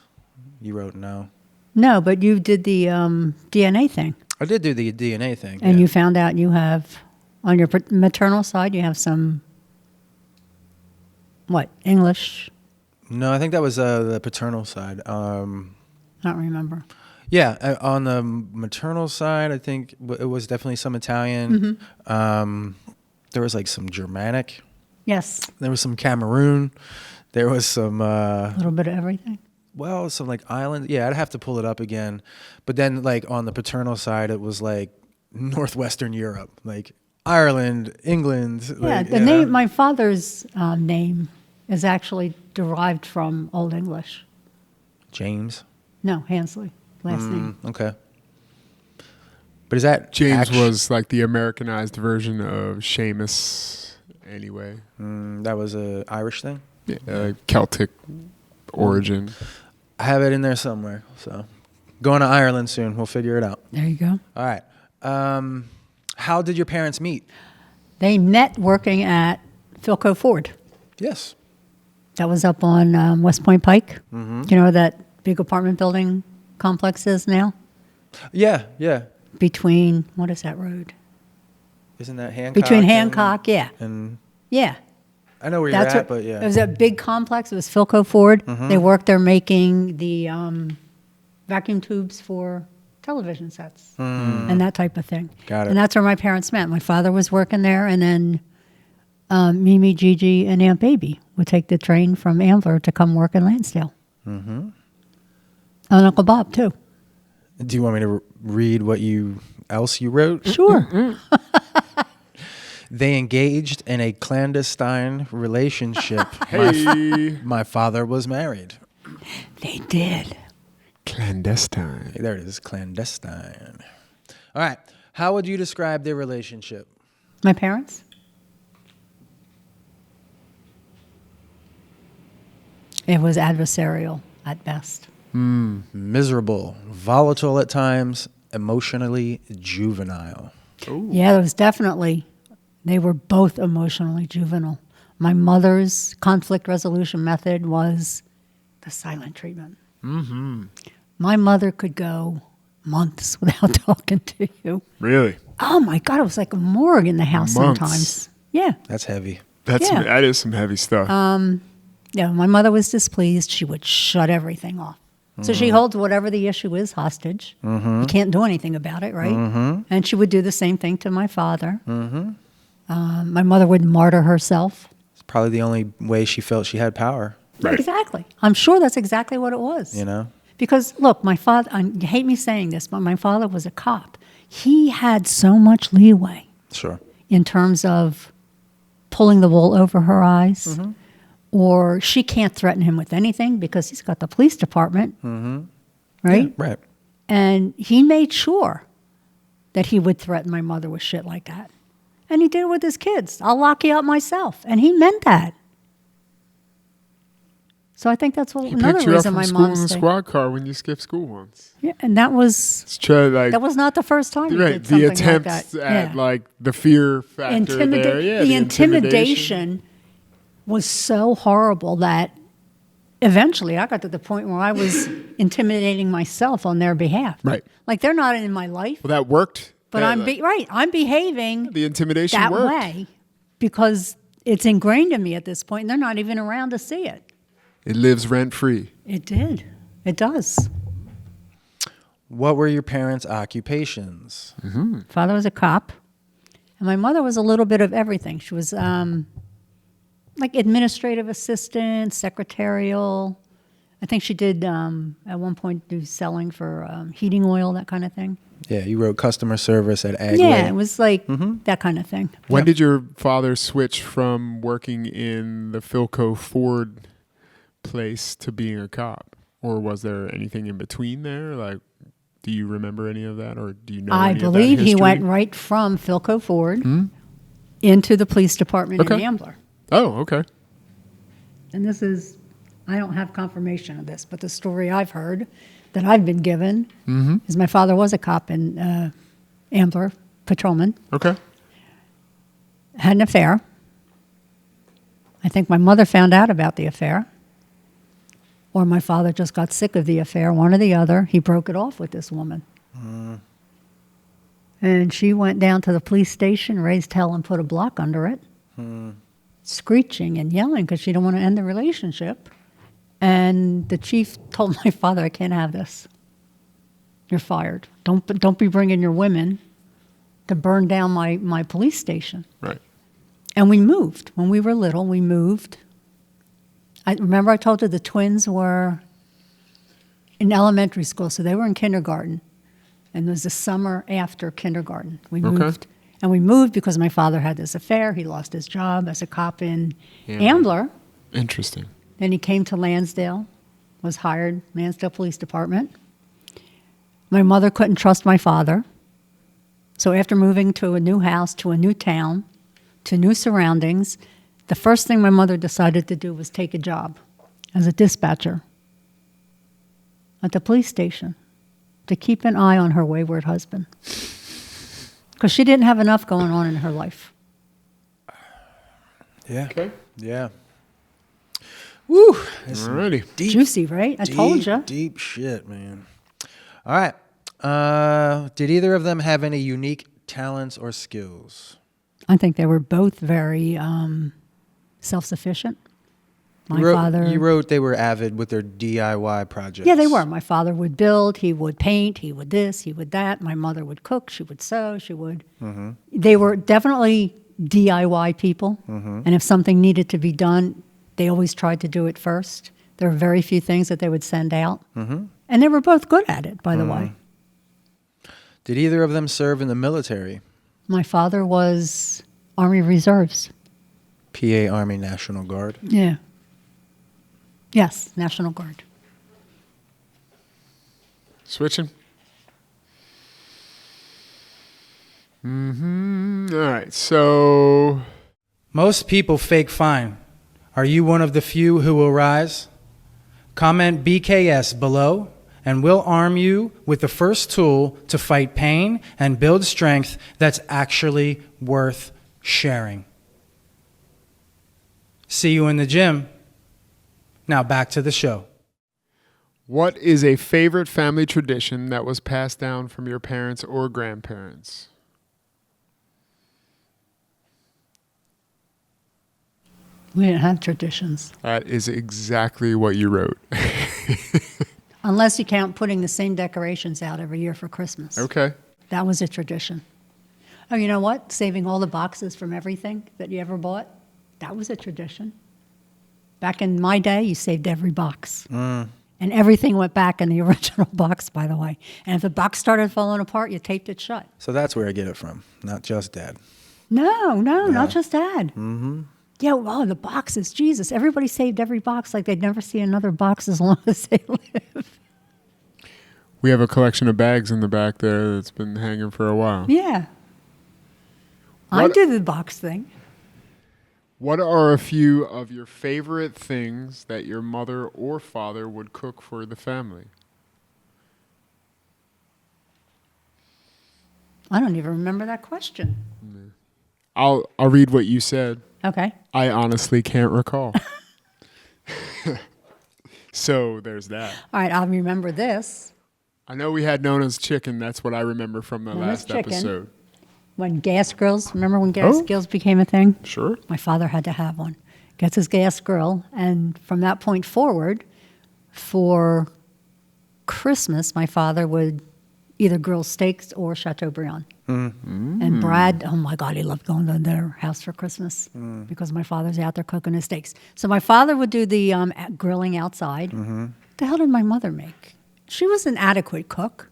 You wrote no. No, but you did the DNA thing. I did do the DNA thing. And yeah. you found out you have, on your maternal side, you have some, what, English? No, I think that was the paternal side. I don't remember. Yeah, on the maternal side, I think it was definitely some Italian. There was like some Germanic. Yes. There was some Cameroon. There was some... A little bit of everything. Well, some like island. Yeah, I'd have to pull it up again. But then like on the paternal side, it was like Northwestern Europe, like Ireland, England. Yeah, like, the name, my father's name is actually derived from Old English. James. No, Hansley, last name. Okay. But is that James was like the Americanized version of Seamus anyway. That was a Irish thing? Yeah, Celtic origin. I have it in there somewhere. So going to Ireland soon. We'll figure it out. There you go. All right. How did your parents meet? They met working at Philco Ford. Yes. That was up on West Point Pike. Mm-hmm. You know where that big apartment building complex is now? Yeah, yeah. Between, what is that road? Isn't that Hancock? Between Hancock, yeah. And Yeah. I know where you're at, but yeah. It was a big complex. It was Philco Ford. Mm-hmm. They worked there making the vacuum tubes for television sets and that type of thing. Got it. And that's where my parents met. My father was working there, and then Mimi, Gigi, and Aunt Baby would take the train from Ambler to come work in Lansdale. Mm-hmm. And Uncle Bob, too. Do you want me to read what else you wrote? Sure. They engaged in a clandestine relationship. Hey, My father was married. They did. clandestine. There it is, clandestine. All right. How would you describe their relationship? My parents? It was adversarial at best. Miserable, volatile at times, emotionally juvenile. Yeah, it was definitely, they were both emotionally juvenile. My mother's conflict resolution method was the silent treatment. Mm-hmm. My mother could go months without talking to you. Really? Oh my God, it was like a morgue in the house Months. sometimes. Yeah. That's heavy. Yeah. That is some heavy stuff. Yeah, my mother was displeased. She would shut everything off. So she holds whatever the issue is hostage. You can't do anything about it, right? And she would do the same thing to my father. My mother would martyr herself. It's probably the only way she felt she had power, Right. Exactly. I'm sure that's exactly what it was. you know? Because, look, my father, you hate me saying this, but my father was a cop. He had so much leeway Sure. in terms of pulling the wool over her eyes. or she can't threaten him with anything because he's got the police department, right? Yeah, right. And he made sure that he would threaten my mother with shit like that. And he did it with his kids. I'll lock you up myself. And he meant that. So I think that's He another picked you up reason from my school mom in the stayed. squad car when you skipped school once. Yeah, and that was Like, that was not the first time he right, did the something attempts like that. at Yeah. like the fear factor there. Yeah, the intimidation was so horrible that eventually I got to the point where I was intimidating myself on their behalf. Right. Like they're not in my life, Well, that worked. but That- I'm behaving the intimidation that worked. way because it's ingrained in me at this point, and they're not even around to see it. It lives rent free. It did. It does. What were your parents' occupations? Father was a cop, and my mother was a little bit of everything. She was like administrative assistant, secretarial. I think she did at one point do selling for heating oil, that kind of thing. Yeah, you wrote customer service at Agway. Yeah, it was like that kind of thing. When did your father switch from working in the Philco Ford place to being a cop? Or was there anything in between there? Like, do you remember any of that, or do you know? I any of that believe he history? went right from Philco Ford into the police department in Okay. Ambler. Oh, okay. And this is, I don't have confirmation of this, but the story I've heard that I've been given is my father was a cop in Ambler, patrolman, Okay. had an affair. I think my mother found out about the affair, or my father just got sick of the affair, one or the other. He broke it off with this woman. And she went down to the police station, raised hell, and put a block under it, screeching and yelling because she didn't want to end the relationship. And the chief told my father, "I can't have this. You're fired. Don't be bringing your women to burn down my police station." Right. And we moved. When we were little, we moved. I remember I told you the twins were in elementary school, so they were in kindergarten. And it was the summer after kindergarten. We Okay. moved. And we moved because my father had this affair. He lost his job as a cop in Ambler. Interesting. Then he came to Lansdale, was hired, Lansdale Police Department. My mother couldn't trust my father. So after moving to a new house, to a new town, to new surroundings, the first thing my mother decided to do was take a job as a dispatcher at the police station to keep an eye on her wayward husband. Because she didn't have enough going on in her life. Yeah. Okay. Yeah. Woo. That's Alrighty. deep, Juicy, right? I told deep, you. Deep shit, man. All right. Did either of them have any unique talents or skills? I think they were both very self-sufficient. My father... You wrote they were avid with their DIY projects. Yeah, they were. My father would build, he would paint, he would this, he would that. My mother would cook, she would sew, she would... They were definitely DIY people. And if something needed to be done, they always tried to do it first. There were very few things that they would send out. And they were both good at it, by the way. Did either of them serve in the military? My father was Army Reserves. PA Army National Guard. Yeah. Yes, National Guard. Switching. All right. So Most people fake fine. Are you one of the few who will rise? Comment BKS below, and we'll arm you with the first tool to fight pain and build strength that's actually worth sharing. See you in the gym. Now back to the show. what is a favorite family tradition that was passed down from your parents or grandparents? We didn't have traditions. That is exactly what you wrote. Unless you count putting the same decorations out every year for Christmas. Okay. That was a tradition. Oh, you know what? Saving all the boxes from everything that you ever bought. That was a tradition. Back in my day, you saved every box. And everything went back in the original box, by the way. And if the box started falling apart, you taped it shut. So that's where I get it from, not just Dad. No, not just Dad. Yeah, wow, the boxes. Jesus, everybody saved every box like they'd never see another box as long as they live. We have a collection of bags in the back there that's been hanging for a while. Yeah. I What- do the box thing. What are a few of your favorite things that your mother or father would cook for the family? I don't even remember that question. I'll read what you said. Okay. I honestly can't recall. So there's that. All right, I'll remember this. I know we had Nona's chicken. That's what I remember from the Nona's last chicken. episode. When gas grills, remember when gas Oh. grills became a thing? Sure. My father had to have one. Gets his gas grill, and from that point forward, for Christmas, my father would either grill steaks or Chateaubriand. And Brad, oh my God, he loved going to their house for Christmas because my father's out there cooking his steaks. So my father would do the grilling outside. What the hell did my mother make? She was an adequate cook.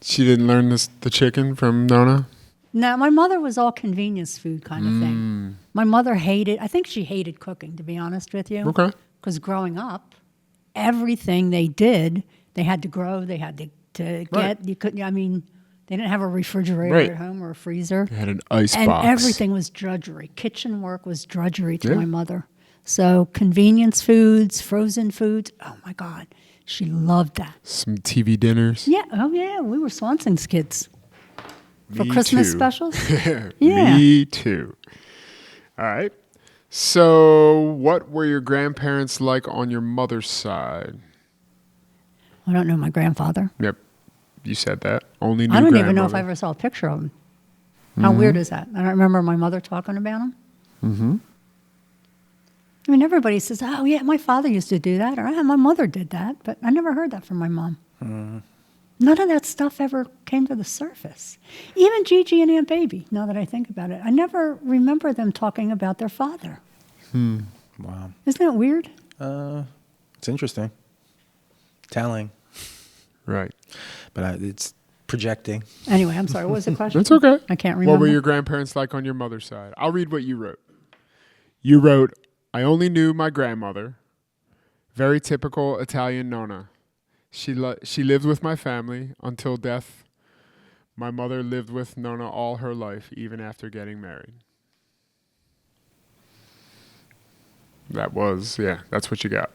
She didn't learn the chicken from Nona? No, my mother was all convenience food kind of thing. My mother I think she hated cooking, to be honest with you. Okay. Because growing up, everything they did, they had to grow, they had to get. Right. You couldn't, I mean, they didn't have a refrigerator Right. at home or a freezer. They had an ice And box. everything was drudgery. Kitchen work was drudgery to Yeah. my mother. So convenience foods, frozen foods, oh my God, she loved that. Some TV dinners. Yeah, oh yeah, we were Swanson's kids. For Me Christmas too. specials? Yeah. Me too. All right. So, what were your grandparents like on your mother's side? I don't know my grandfather. Yep. You said that. Only knew I don't even know if I grandmother. ever saw a picture of him. How weird is that? I don't remember my mother talking about him. Mm-hmm. I mean, everybody says, oh, yeah, my father used to do that, or my mother did that, but I never heard that from my mom. None of that stuff ever came to the surface. Even Gigi and Aunt Baby, now that I think about it, I never remember them talking about their father. Wow. Isn't that weird? It's interesting. Telling. Right. But it's projecting. Anyway, I'm sorry. What was the question? That's okay. I can't remember. What were your grandparents like on your mother's side? I'll read what you wrote. You wrote, I only knew my grandmother. Very typical Italian Nona. She lived with my family until death. My mother lived with Nona all her life, even after getting married. That's what you got.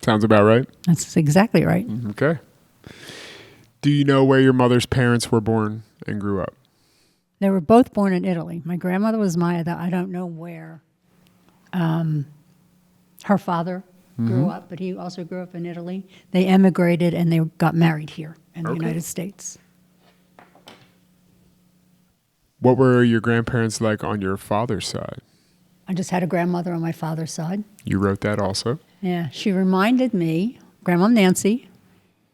Sounds about right? That's exactly right. Okay. Do you know where your mother's parents were born and grew up? They were both born in Italy. My grandmother was Maya. I don't know where. Her father grew up, but he also grew up in Italy. They emigrated and they got married here in the United States. What were your grandparents like on your father's side? I just had a grandmother on my father's side. You wrote that also. Yeah, she reminded me, Grandma Nancy.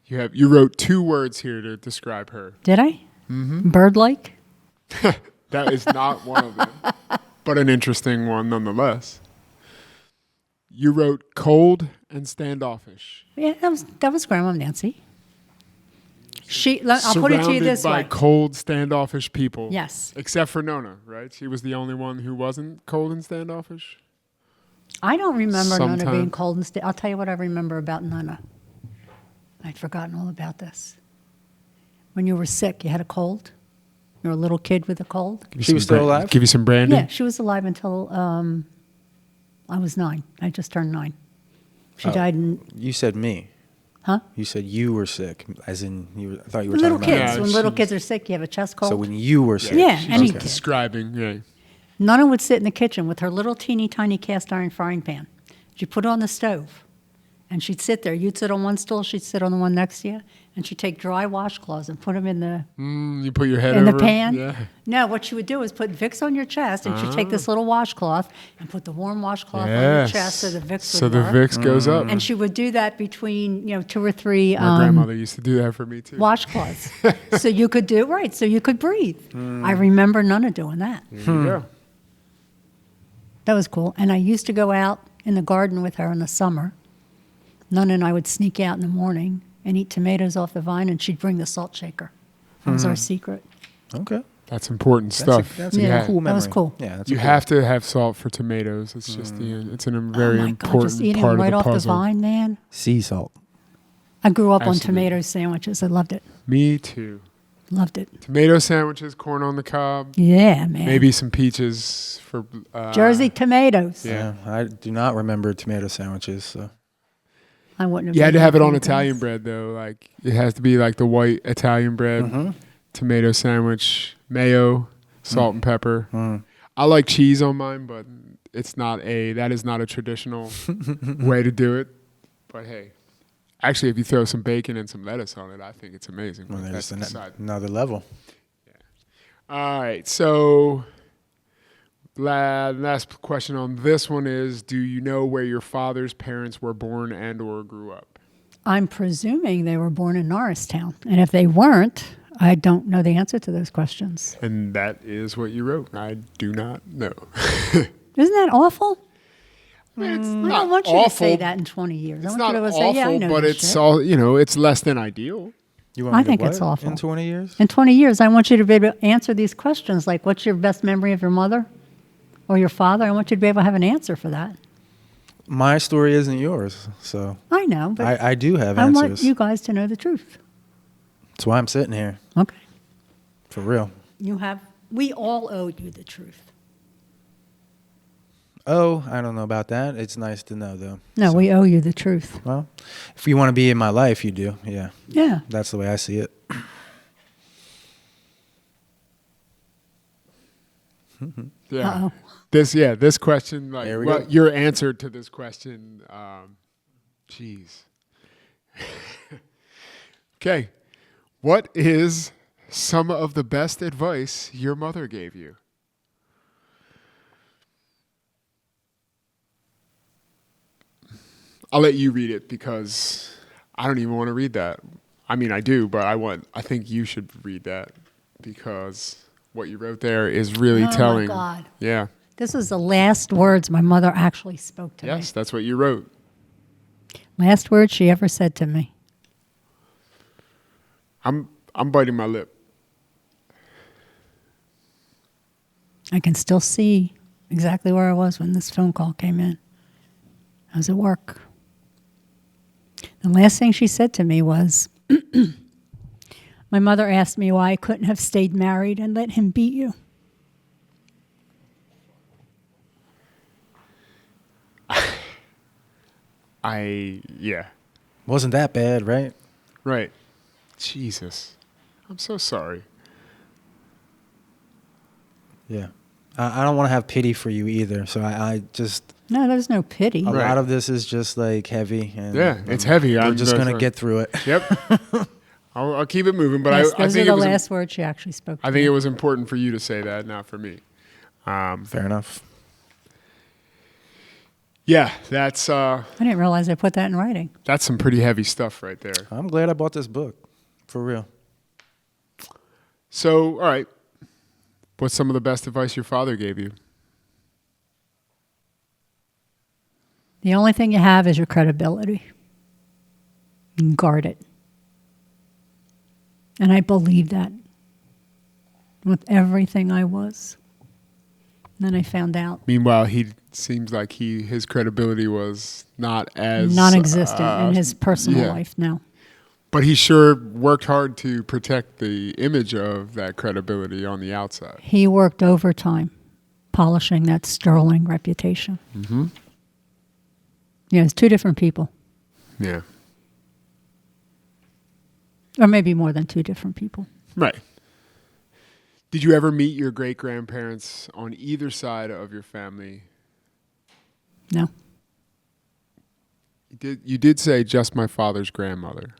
You wrote 2 words here to describe her. Did I? Bird-like? That is not one of them, but an interesting one nonetheless. You wrote cold and standoffish. Yeah, that was Grandma Nancy. I'll put it to you this Surrounded by way. cold, standoffish people. Yes. Except for Nona, right? She was the only one who wasn't cold and standoffish. I don't remember Nona Sometime. being cold and I'll tell you what I remember about Nona. I'd forgotten all about this. When you were sick, you had a cold. You were a little kid with a cold. Give you She was some still alive? Give you some brandy? Yeah, she was alive until I was 9. I just turned 9. She died in, You said me. huh? You said you were sick, as in I thought you were Little talking about. kids. Yeah, When little she's- kids are sick, you have a chest cold. So when you were sick. Yeah, She's any just kid. describing, yeah. Nana would sit in the kitchen with her little teeny tiny cast iron frying pan. She'd put it on the stove, and she'd sit there. You'd sit on one stool, she'd sit on the one next to you, and she'd take dry washcloths and put them in the You put your head in the over it? pan. Yeah. No, what she would do is put Vicks on your chest, and she'd take this little washcloth and put the warm washcloth on your Yes. chest so the Vicks So would the work. Vicks goes up. And she would do that between 2 or 3 My grandmother used to do that for me too. washcloths, so you could do right, so you could breathe. I remember Nana doing that. There you go. That was cool. And I used to go out in the garden with her in the summer. Nana and I would sneak out in the morning and eat tomatoes off the vine, and she'd bring the salt shaker. That was our secret. Okay. That's important stuff. That's a Yeah, cool memory. that was cool. Yeah, that's You have to have salt for tomatoes. It's just it's a very oh my important God, just eating part them right of the off the puzzle. vine, man. sea salt. I grew up on Absolutely. tomato sandwiches. I loved it. Me too. Loved it. Tomato sandwiches, corn on the cob, Yeah, man. maybe some peaches for Jersey tomatoes. Yeah. I do not remember tomato sandwiches. So I wouldn't have. You had to made have it on anything Italian else. bread though. Like it has to be like the white Italian bread, tomato sandwich, mayo, salt and pepper. I like cheese on mine, but that is not a traditional way to do it. But hey, actually, if you throw some bacon and some lettuce on it, I think it's amazing. well, But there's that's beside. another level. All right, so last question on this one is: do you know where your father's parents were born and/or grew up? I'm presuming they were born in Norristown, and if they weren't, I don't know the answer to those questions. And that is what you wrote. I do not know. Isn't that awful? It's I not want you awful. to say that in 20 years. I It's want not you to awful, say, yeah, I know but this it's shit. all it's less than ideal. You want I me to think what? it's awful. In 20 years? In 20 years, I want you to be able to answer these questions like, what's your best memory of your mother or your father? I want you to be able to have an answer for that. My story isn't yours, so I know, but I do have I answers. want you guys to know the truth. That's why I'm sitting here, Okay. for real. We all owe you the truth. Oh, I don't know about that. It's nice to know, though. No, So, we owe you the truth. well, if you want to be in my life, you do. Yeah, Yeah. that's the way I see it. Yeah. Uh-oh. This question, like There we go. your answer to this question, jeez. Okay. What is some of the best advice your mother gave you? I'll let you read it because I don't even want to read that. I mean, I do, but I think you should read that because what you wrote there is really Oh, my telling. God. Yeah. This is the last words my mother actually spoke to Yes, that's what you wrote. me. Last words she ever said to me. I'm biting my lip. I can still see exactly where I was when this phone call came in. I was at work. The last thing she said to me was, my mother asked me why I couldn't have stayed married and let him beat you. Yeah. Wasn't that bad, right? Right. Jesus. I'm so sorry. Yeah. I don't want to have pity for you either. So I just No, there's no pity. a Right. lot of this is just like heavy. And Yeah, it's heavy. We're I'm just so gonna sorry. get through it. Yep. I'll keep it moving, but Yes, I those are think the it was last words she actually spoke to I me. think it was important for you to say that, not for me. Fair enough. Yeah, that's I didn't realize I put that in writing. some pretty heavy stuff right there. I'm glad I bought this book, for real. So, all right. What's some of the best advice your father gave you? The only thing you have is your credibility. You can guard it. And I believed that with everything I was. Then I found out Meanwhile, he seems like his credibility was not as non-existent in his personal yeah. life now. But he sure worked hard to protect the image of that credibility on the outside. He worked overtime polishing that sterling reputation. Mm-hmm. Yeah, it's two different people. Yeah. Or maybe more than two different people. Right. Did you ever meet your great-grandparents on either side of your family? No. You did say just my father's grandmother.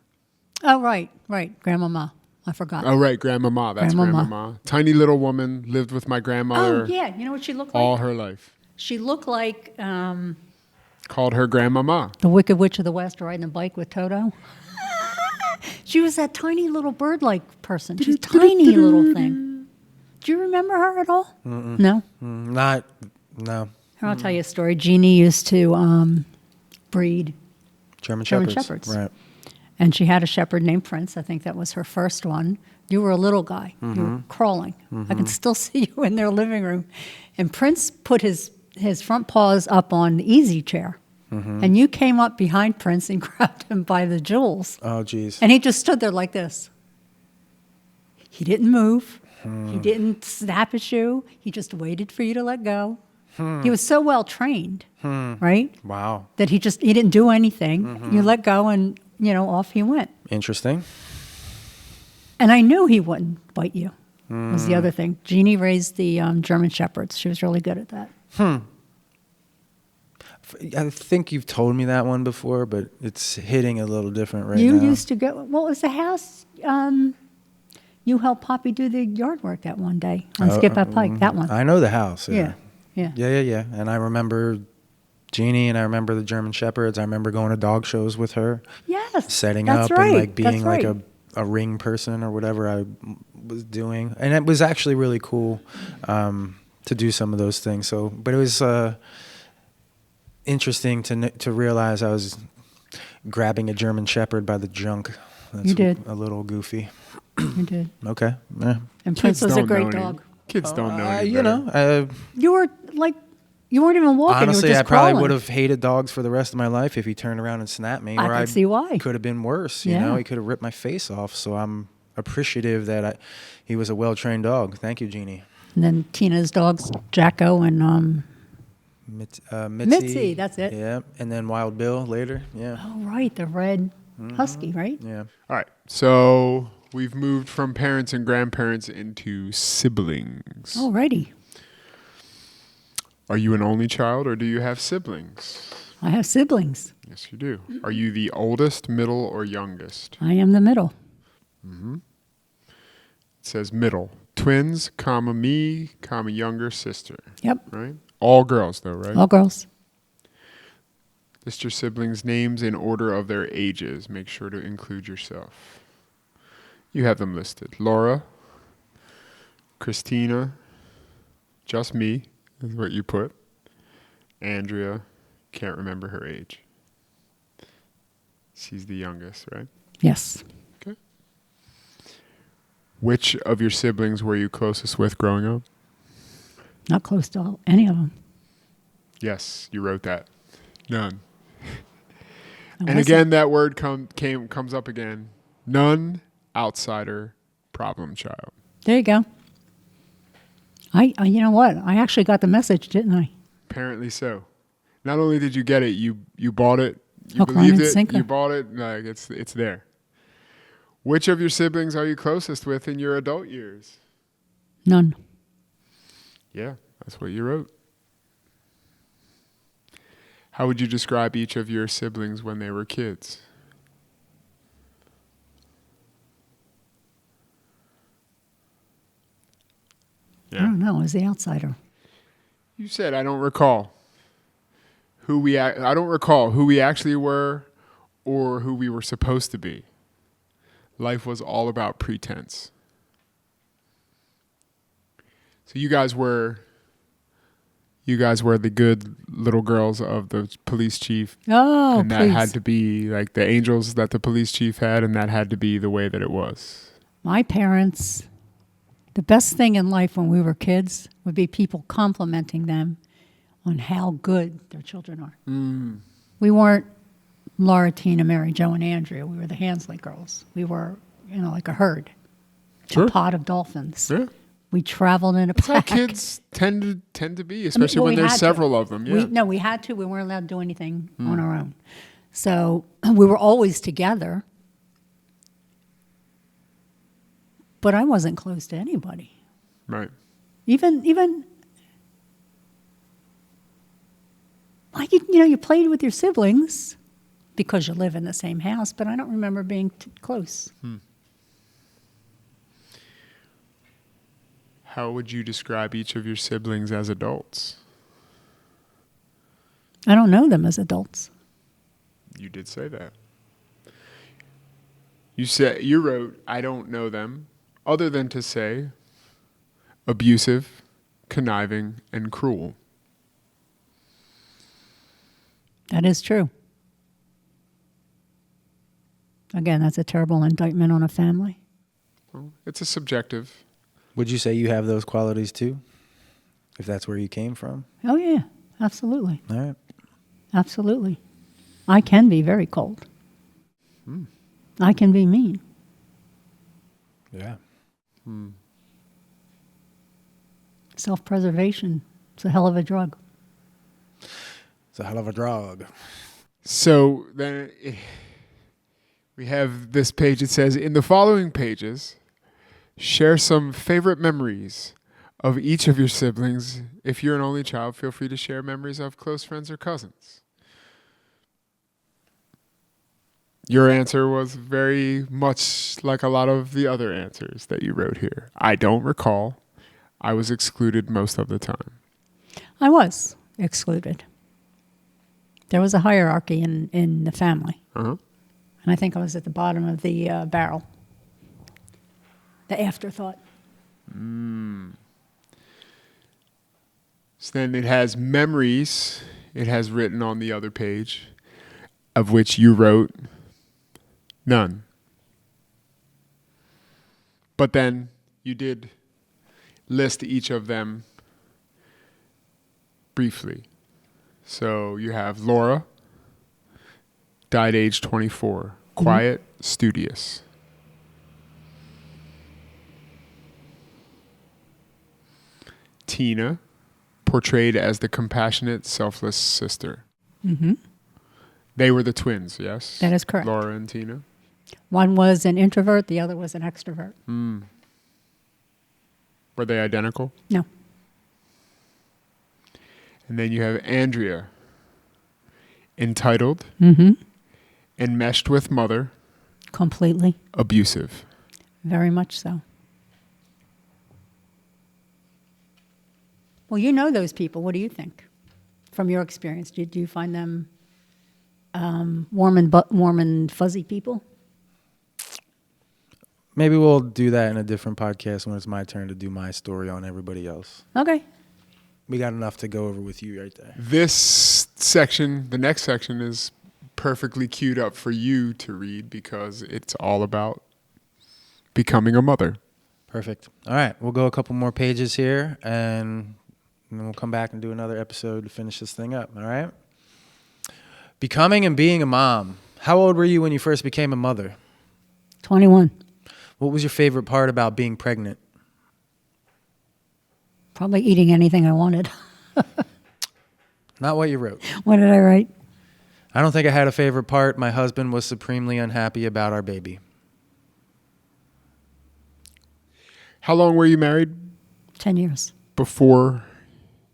Oh, right. Grandmama. I forgot. Oh, right, grandmama. That's Grandmama. grandmama. Tiny little woman, lived with my grandmother Oh, yeah. You know what she looked like? all her life. She looked like Called her grandmama. the Wicked Witch of the West riding a bike with Toto. She was that tiny little bird-like person. She's a tiny little thing. Do you remember her at all? No? No. I'll tell you a story. Jeannie used to breed German German Shepherds. Shepherds. Right. And she had a shepherd named Prince. I think that was her first one. You were a little guy. You were crawling. I can still see you in their living room. And Prince put his front paws up on the easy chair. And you came up behind Prince and grabbed him by the jewels. Oh, geez. And he just stood there like this. He didn't move. He didn't snap at you. He just waited for you to let go. He was so well trained, right? Wow. That he didn't do anything. You let go and, off he went. Interesting. And I knew he wouldn't bite you, was the other thing. Jeannie raised the German Shepherds. She was really good at that. I think you've told me that one before, but it's hitting a little different right now. You used to go, what was the house? You helped Poppy do the yard work that one day on Skip at Pike, that one. I know the house. Yeah. Yeah. And I remember Jeannie, and I remember the German Shepherds. I remember going to dog shows with her. Yes. Setting that's up right. and like being that's like right. a ring person or whatever I was doing. And it was actually really cool to do some of those things. So, but it was interesting to realize I was grabbing a German Shepherd by the junk. That's You did. a little goofy. You did. Okay. Yeah. And Prince was a don't great know any- dog. Kids don't know any You better. know, You were like, you weren't even walking. honestly, you were I just probably crawling. would have hated dogs for the rest of my life if he turned around and snapped me. I could see why. Could have been worse. Yeah. You know, he could have ripped my face off. So I'm appreciative that he was a well-trained dog. Thank you, Jeannie. And then Tina's dogs, Jacko and Mitzi. Mitzi, that's it. Yeah, and then Wild Bill later. Yeah. oh right, the red husky, right? Yeah. All right. So we've moved from parents and grandparents into siblings. Alrighty. Are you an only child or do you have siblings? I have siblings. Yes, you do. Are you the oldest, middle, or youngest? I am the middle. It says middle. Twins, comma, me, comma, younger sister. Yep. Right? All girls, though, right? All girls. List your siblings' names in order of their ages. Make sure to include yourself. You have them listed. Laura, Christina, just me is what you put. Andrea, can't remember her age. She's the youngest, right? Yes. Okay. Which of your siblings were you closest with growing up? Not close to any of them. Yes, you wrote that. None. I And wasn't. again, that word comes up again. None, outsider, problem child. There you go. I you know what? I actually got the message, didn't I? Apparently so. Not only did you get it, you bought it. You Hook, line, believed and it. sinker. You bought it. Like it's there. Which of your siblings are you closest with in your adult years? None. Yeah, that's what you wrote. How would you describe each of your siblings when they were kids? I don't know. I was the outsider. You said I don't recall I don't recall who we actually were or who we were supposed to be. Life was all about pretense. So you guys were the good little girls of the police chief. Oh, And that please. had to be like the angels that the police chief had, and that had to be the way that it was. My parents, the best thing in life when we were kids would be people complimenting them on how good their children are. We weren't Laura, Tina, Mary, Jo, and Andrea. We were the Hansley girls. We were, like a herd, Sure. a pod of dolphins. Yeah. We traveled in a That's how pack. kids tend to be, especially when we there's had to. several of them. Yeah. We had to. We weren't allowed to do anything on our own. So we were always together. But I wasn't close to anybody. Right. Even like you played with your siblings because you live in the same house, but I don't remember being close. How would you describe each of your siblings as adults? I don't know them as adults. You did say that. You wrote, I don't know them, other than to say abusive, conniving, and cruel. That is true. Again, that's a terrible indictment on a family. Well, it's a subjective. Would you say you have those qualities too? If that's where you came from? Oh, yeah, absolutely. All right. Absolutely. I can be very cold. I can be mean. Yeah. Self-preservation, it's a hell of a drug. It's a hell of a drug. So then we have this page. It says, in the following pages, share some favorite memories of each of your siblings. If you're an only child, feel free to share memories of close friends or cousins. Your answer was very much like a lot of the other answers that you wrote here. I don't recall. I was excluded most of the time. I was excluded. There was a hierarchy in the family. Uh-huh. And I think I was at the bottom of the barrel. The afterthought. So then it has memories. It has written on the other page, of which you wrote none. But then you did list each of them briefly. So you have Laura, died age 24, quiet, studious. Tina, portrayed as the compassionate, selfless sister. Mm-hmm. They were the twins, yes? That is correct. Laura and Tina. One was an introvert, the other was an extrovert. Were they identical? No. And then you have Andrea, entitled, enmeshed with mother, Completely. abusive. Very much so. Well, you know those people. What do you think? From your experience, do you find them warm and fuzzy people? Maybe we'll do that in a different podcast when it's my turn to do my story on everybody else. Okay. We got enough to go over with you right there. This section, the next section, is perfectly queued up for you to read because it's all about becoming a mother. Perfect. All right. We'll go a couple more pages here, and then we'll come back and do another episode to finish this thing up. All right? Becoming and being a mom. How old were you when you first became a mother? 21. What was your favorite part about being pregnant? Probably eating anything I wanted. Not what you wrote. What did I write? I don't think I had a favorite part. My husband was supremely unhappy about our baby. How long were you married 10 years. before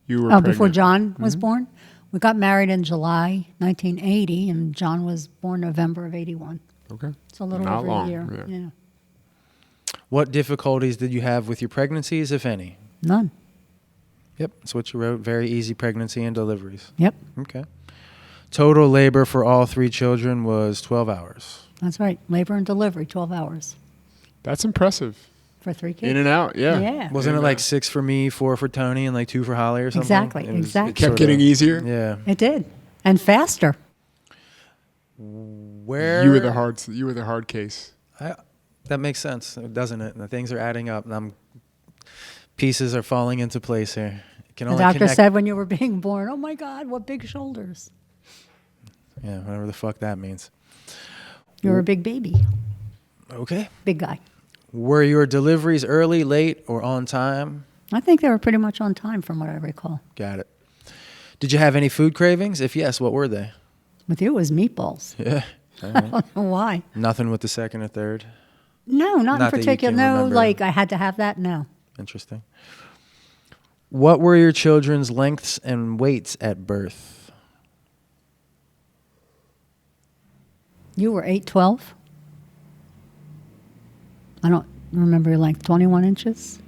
you were pregnant? Before John was born? We got married in July 1980, and John was born November of 81. Okay. It's a little Not over long, a year. yeah. Yeah. What difficulties did you have with your pregnancies, if any? None. Yep, that's what you wrote. Very easy pregnancy and deliveries. Yep. Okay. Total labor for all 3 children was 12 hours. That's right. Labor and delivery, 12 hours That's impressive. for 3 kids. In and out, yeah. Yeah. Wasn't it like 6 for me, 4 for Tony, and like 2 for Holly or something? Exactly, It was- exactly. it Kept sorta- getting easier. Yeah. It did. And faster. Where You were the hard case. That makes sense, doesn't it? The things are adding up, and pieces are falling into place here. It can The only doctor connect- said when you were being born, oh my God, what big shoulders. Yeah, whatever the fuck that means. You're a big baby. Okay. Big guy. Were your deliveries early, late, or on time? I think they were pretty much on time from what I recall. Got it. Did you have any food cravings? If yes, what were they? With you, it was meatballs. Yeah. I don't know why. Nothing with the second or third? No, not Not that in you particular. can No, remember. like I had to have that. No. Interesting. What were your children's lengths and weights at birth? You were 8'12". I don't remember your length. 21 inches.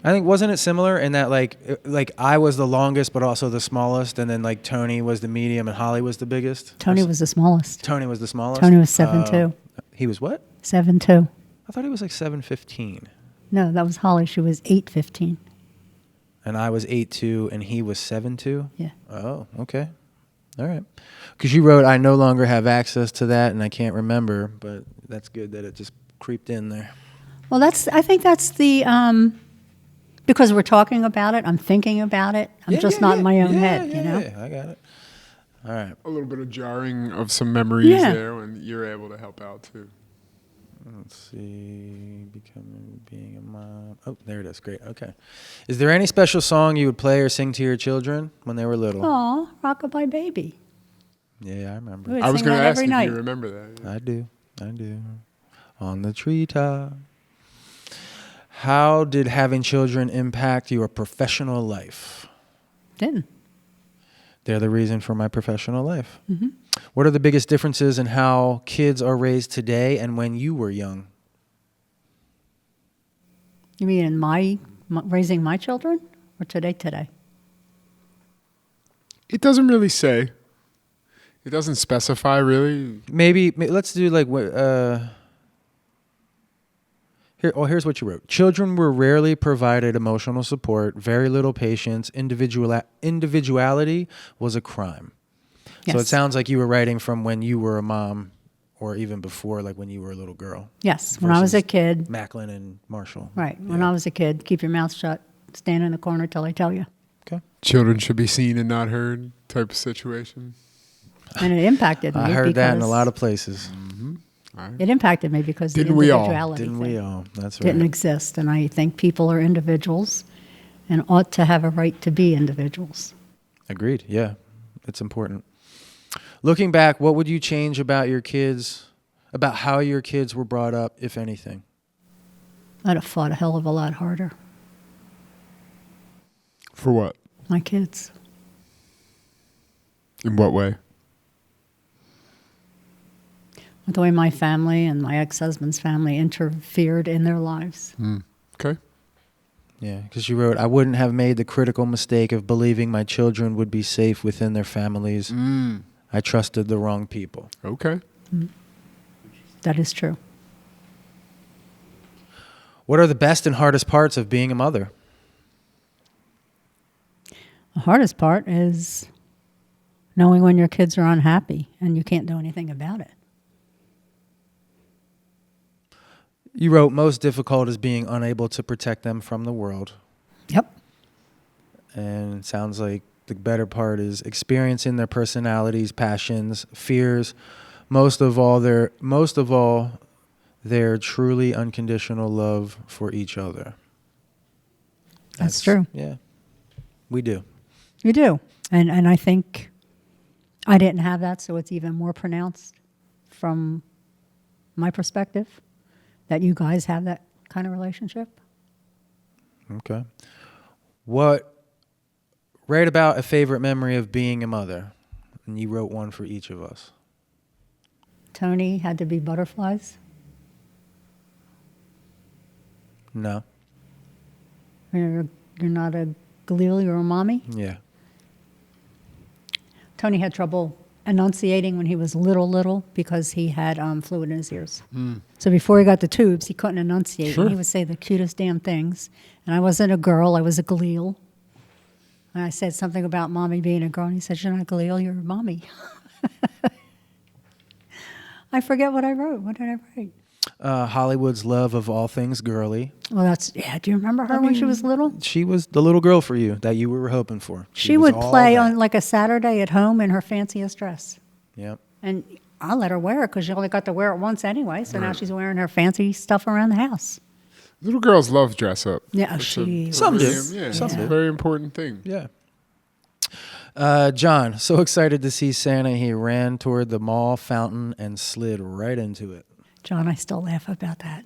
I think, wasn't it similar in that like I was the longest but also the smallest, and then like Tony was the medium and Holly was the biggest? Tony was the smallest. Tony was the smallest? Tony was 7'2". He was what? 7'2". I thought he was like 7'15". No, that was Holly. She was 8'15". And I was 8'2", and he was 7'2"? Yeah. Oh, okay. All right. Because you wrote, I no longer have access to that, and I can't remember, but that's good that it just creeped in there. Well, I think that's the, because we're talking about it, I'm thinking about it. I'm just not in my own head, you know? Yeah, I got it. All right. A little bit of jarring of some memories Yeah. there when you're able to help out too. Let's see. Being a mom. Oh, there it is. Great. Okay. Is there any special song you would play or sing to your children when they were little? Aw, Rockabye Baby. Yeah, I remember. We would I was sing going to that ask every if night. you remember that. I do. On the treetop. How did having children impact your professional life? Didn't. They're the reason for my professional life. Mm-hmm. What are the biggest differences in how kids are raised today and when you were young? You mean in raising my children or today? It doesn't really say. It doesn't specify really. Maybe let's do like here's what you wrote. Children were rarely provided emotional support, very little patience, individuality was a crime. Yes. So it sounds like you were writing from when you were a mom or even before, like when you were a little girl. Yes, when I was a versus kid. Macklin and Marshall. Right, when I was a kid, keep your mouth shut, stand in the corner till I tell you. Okay. Children should be seen and not heard type of situation. And it impacted me. I heard that in a because lot of places. It impacted me because Didn't the we all? individuality Didn't thing we all? That's right. didn't exist. And I think people are individuals and ought to have a right to be individuals. Agreed. Yeah, it's important. Looking back, what would you change about your kids, about how your kids were brought up, if anything? I'd have fought a hell of a lot harder. For what? My kids. In what way? With the way my family and my ex-husband's family interfered in their lives. Okay. Yeah, because you wrote, I wouldn't have made the critical mistake of believing my children would be safe within their families. I trusted the wrong people. Okay. That is true. What are the best and hardest parts of being a mother? The hardest part is knowing when your kids are unhappy and you can't do anything about it. You wrote, most difficult is being unable to protect them from the world. Yep. And it sounds like the better part is experiencing their personalities, passions, fears, most of all their truly unconditional love for each other. That's true. Yeah, we do. You do. And I think I didn't have that, so it's even more pronounced from my perspective that you guys have that kind of relationship. Okay. Write about a favorite memory of being a mother. And you wrote one for each of us. Tony had to be butterflies. No. You're not a Galil, you're a mommy. Yeah. Tony had trouble enunciating when he was little because he had fluid in his ears. So before he got the tubes, he couldn't enunciate. Sure. And he would say the cutest damn things. And I wasn't a girl, I was a Galil. And I said something about mommy being a girl, and he said, you're not Galil, you're a mommy. I forget what I wrote. What did I write? Hollywood's love of all things girly. Well, do you remember her when she was little? She was the little girl for you that you were hoping for. She was would all play that. on like a Saturday at home in her fanciest dress. Yep. And I let her wear it because she only got to wear it once anyway. So now she's wearing her fancy stuff around the house. Little girls love dress up. Yeah, It's Some do. Yeah, Some it's do. a very important thing. Yeah. John, so excited to see Santa. He ran toward the mall fountain and slid right into it. John, I still laugh about that.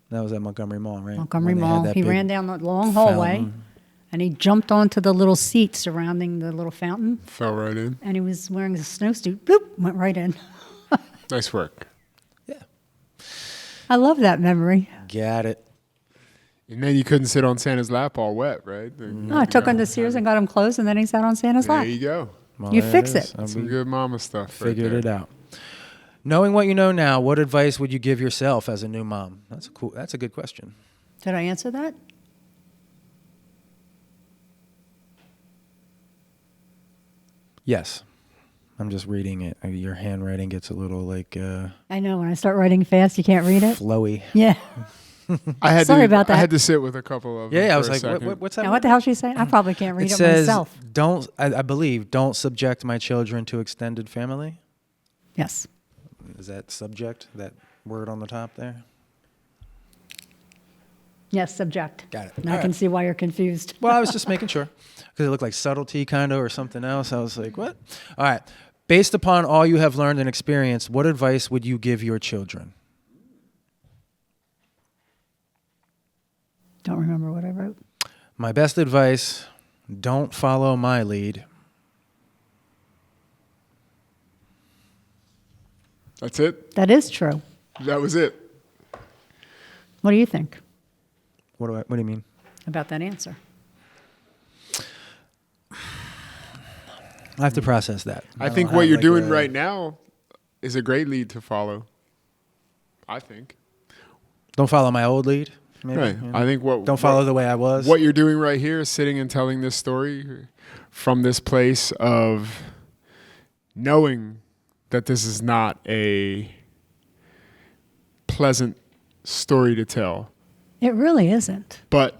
That was at Montgomery Mall, right? Montgomery When they had Mall. that He big ran down the long hallway fountain. and he jumped onto the little seat surrounding the little fountain. Fell right in. And he was wearing a snowsuit. Bloop, went right in. Nice work. Yeah. I love that memory. Got it. And then you couldn't sit on Santa's lap all wet, right? I took him to Sears and got him clothes, and then he sat on Santa's There lap. you go. Well, You there fix is. it. Some good mama stuff. Figured right it there. out. Knowing what you know now, what advice would you give yourself as a new mom? That's a good question. Did I answer that? Yes. I'm just reading it. Your handwriting gets a little like I know when I start writing fast, you can't read it. flowy. Yeah. Sorry about that. I had to sit with a couple of them Yeah, I for was a like, second. what's that? Now, what the hell she saying? I probably can't read It it says, myself. I believe, don't subject my children to extended family. Yes. Is that subject, that word on the top there? Yes, subject. Got it. And I can see why you're confused. Well, I was just making sure because it looked like subtlety kind of or something else. I was like, what? All right. Based upon all you have learned and experienced, what advice would you give your children? Don't remember what I wrote. My best advice, don't follow my lead. That's it. That is true. That was it. What do you think What do you mean? about that answer? I have to process that. I think what you're doing right now is a great lead to follow. I think. Don't follow my old lead. Maybe, Right. you know? I think Don't follow the way I was. What you're doing right here is sitting and telling this story from this place of knowing that this is not a pleasant story to tell. It really isn't. But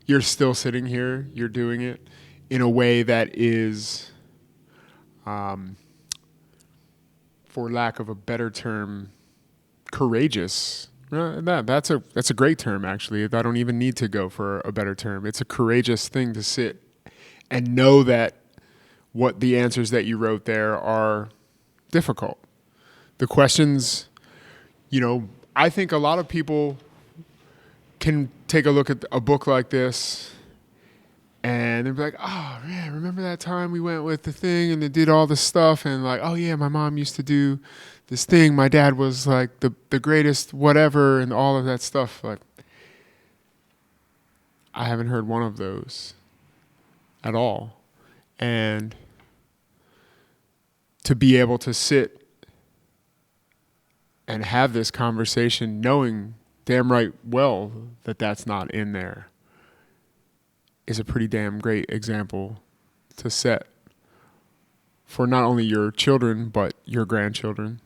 you're still sitting here, you're doing it in a way that is, for lack of a better term, courageous. That's a great term, actually. I don't even need to go for a better term. It's a courageous thing to sit and know that what the answers that you wrote there are difficult. The questions, I think a lot of people can take a look at a book like this and they'll be like, oh, man, remember that time we went with the thing and they did all this stuff and like, oh, yeah, my mom used to do this thing. My dad was like the greatest whatever and all of that stuff. Like, I haven't heard one of those at all. And to be able to sit and have this conversation knowing damn right well that that's not in there is a pretty damn great example to set for not only your children, but your grandchildren.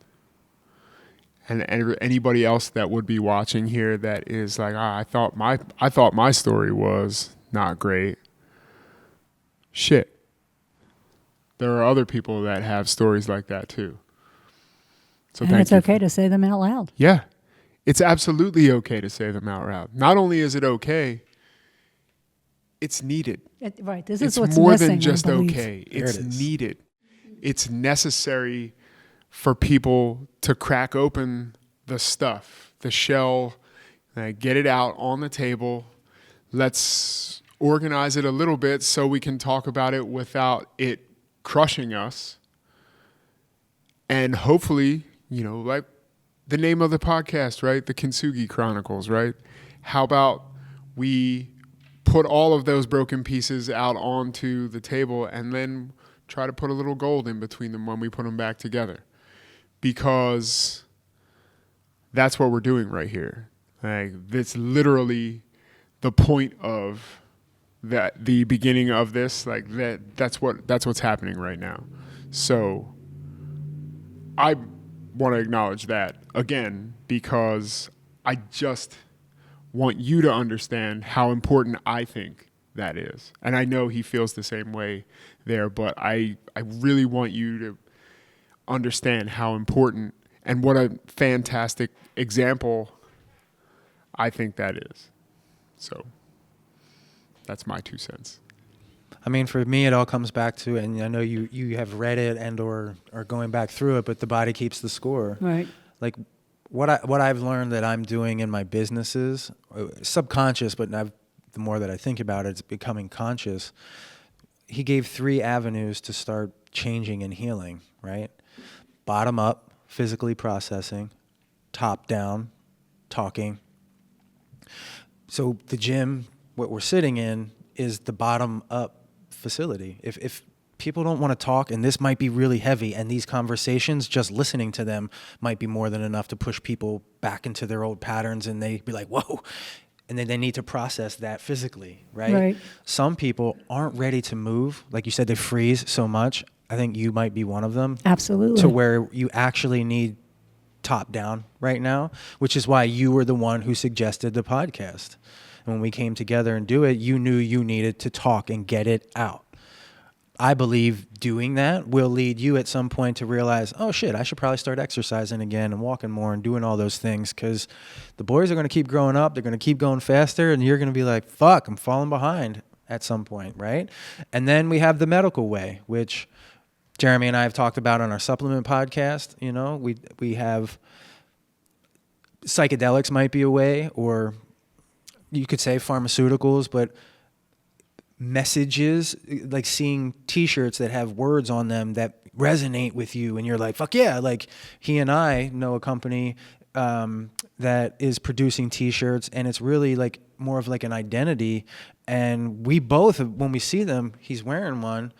And anybody else that would be watching here that is like, I thought my story was not great. Shit. There are other people that have stories like that too. So And it's okay to say them out loud. Yeah. It's absolutely okay to say them out loud. Not only is it okay, it's needed. Right. This It's is what's more missing, than just I believe. okay. There It's it is. needed. It's necessary for people to crack open the stuff, the shell, get it out on the table. Let's organize it a little bit so we can talk about it without it crushing us. And hopefully, like the name of the podcast, right? The Kintsugi Chronicles, right? How about we put all of those broken pieces out onto the table and then try to put a little gold in between them when we put them back together. Because that's what we're doing right here. Like, that's literally the point of that, the beginning of this. Like that's what's happening right now. So I want to acknowledge that again because I just want you to understand how important I think that is. And I know he feels the same way there, but I really want you to understand how important and what a fantastic example I think that is. So that's my 2 cents. I mean, for me, it all comes back to, and I know you have read it and or are going back through it, but the body keeps the score. Right. Like what I've learned that I'm doing in my businesses, subconscious, but the more that I think about it, it's becoming conscious. He gave 3 avenues to start changing and healing, right? Bottom up, physically processing. Top down, talking. So the gym, what we're sitting in, is the bottom up facility. If people don't want to talk, and this might be really heavy, and these conversations, just listening to them might be more than enough to push people back into their old patterns, and they be like, whoa. And then they need to process that physically, right? Right. Some people aren't ready to move. Like you said, they freeze so much. I think you might be one of them. Absolutely. To where you actually need top down right now, which is why you were the one who suggested the podcast. And when we came together and do it, you knew you needed to talk and get it out. I believe doing that will lead you at some point to realize, oh shit, I should probably start exercising again and walking more and doing all those things, because the boys are going to keep growing up. They're going to keep going faster, and you're going to be like, fuck, I'm falling behind at some point, right? And then we have the medical way, which Jeremy and I have talked about on our supplement podcast. You know, we have psychedelics might be a way, or you could say pharmaceuticals, but messages, like seeing t-shirts that have words on them that resonate with you and you're like, fuck yeah. Like he and I know a company that is producing t-shirts, and it's really like more of like an identity. And we both, when we see them, he's wearing one,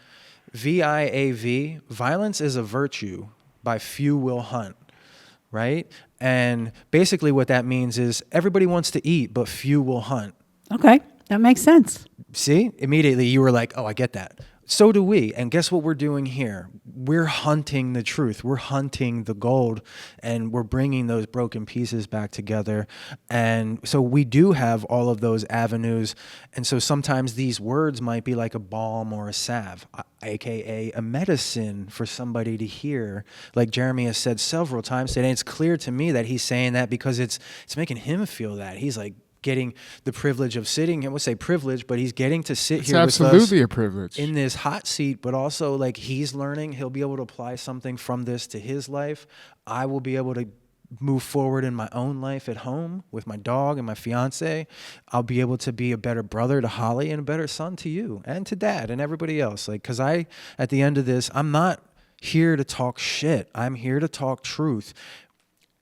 VIAV, Violence is a Virtue, by Few Will Hunt, right? And basically what that means is everybody wants to eat, but few will hunt. Okay, that makes sense. See, immediately you were like, oh, I get that. So do we. And guess what we're doing here? We're hunting the truth. We're hunting the gold, and we're bringing those broken pieces back together. And so we do have all of those avenues. And so sometimes these words might be like a balm or a salve, aka a medicine for somebody to hear. Like Jeremy has said several times today, it's clear to me that he's saying that because it's making him feel that. He's like, getting the privilege of sitting, I would say privilege, but he's getting to sit here with us. It's absolutely a privilege. In this hot seat, but also like he's learning, he'll be able to apply something from this to his life. I will be able to move forward in my own life at home with my dog and my fiance. I'll be able to be a better brother to Holly and a better son to you and to Dad and everybody else. Like, cause at the end of this, I'm not here to talk shit. I'm here to talk truth.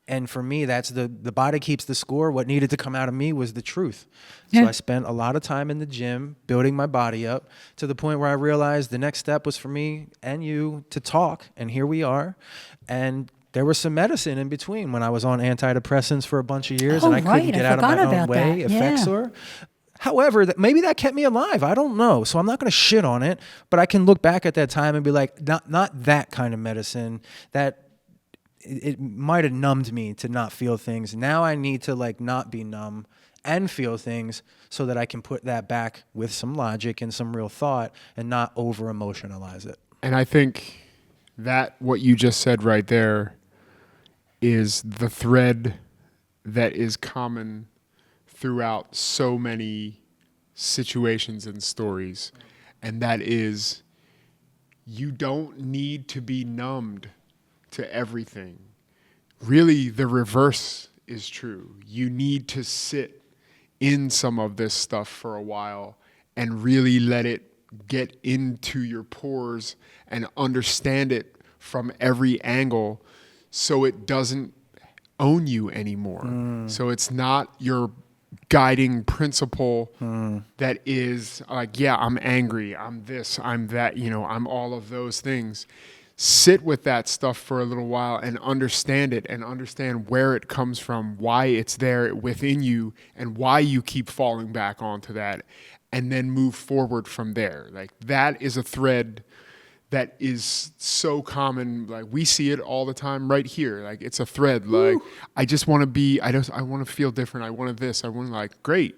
And for me, that's the body keeps the score. What needed to come out of me was the truth. Yeah. So I spent a lot of time in the gym building my body up to the point where I realized the next step was for me and you to talk. And here we are. And there was some medicine in between when I was on antidepressants for a bunch of years and I couldn't get out of my own way, Effexor. However, maybe that kept me alive. I don't know. So I'm not going to shit on it, but I can look back at that time and be like, not that kind of medicine. That it might have numbed me to not feel things. Now I need to like not be numb and feel things so that I can put that back with some logic and some real thought and not over emotionalize it. And I think that what you just said right there is the thread that is common throughout so many situations and stories. And that is, you don't need to be numbed to everything. Really, the reverse is true. You need to sit in some of this stuff for a while and really let it get into your pores and understand it from every angle so it doesn't own you anymore. So it's not your guiding principle that is like, yeah, I'm angry, I'm this, I'm that, I'm all of those things. Sit with that stuff for a little while and understand it and understand where it comes from, why it's there within you, and why you keep falling back onto that, and then move forward from there. Like, that is a thread that is so common. Like, we see it all the time right here. Like, it's a thread. Like, I just want to be, I want to feel different. I want this. I want to, like, great.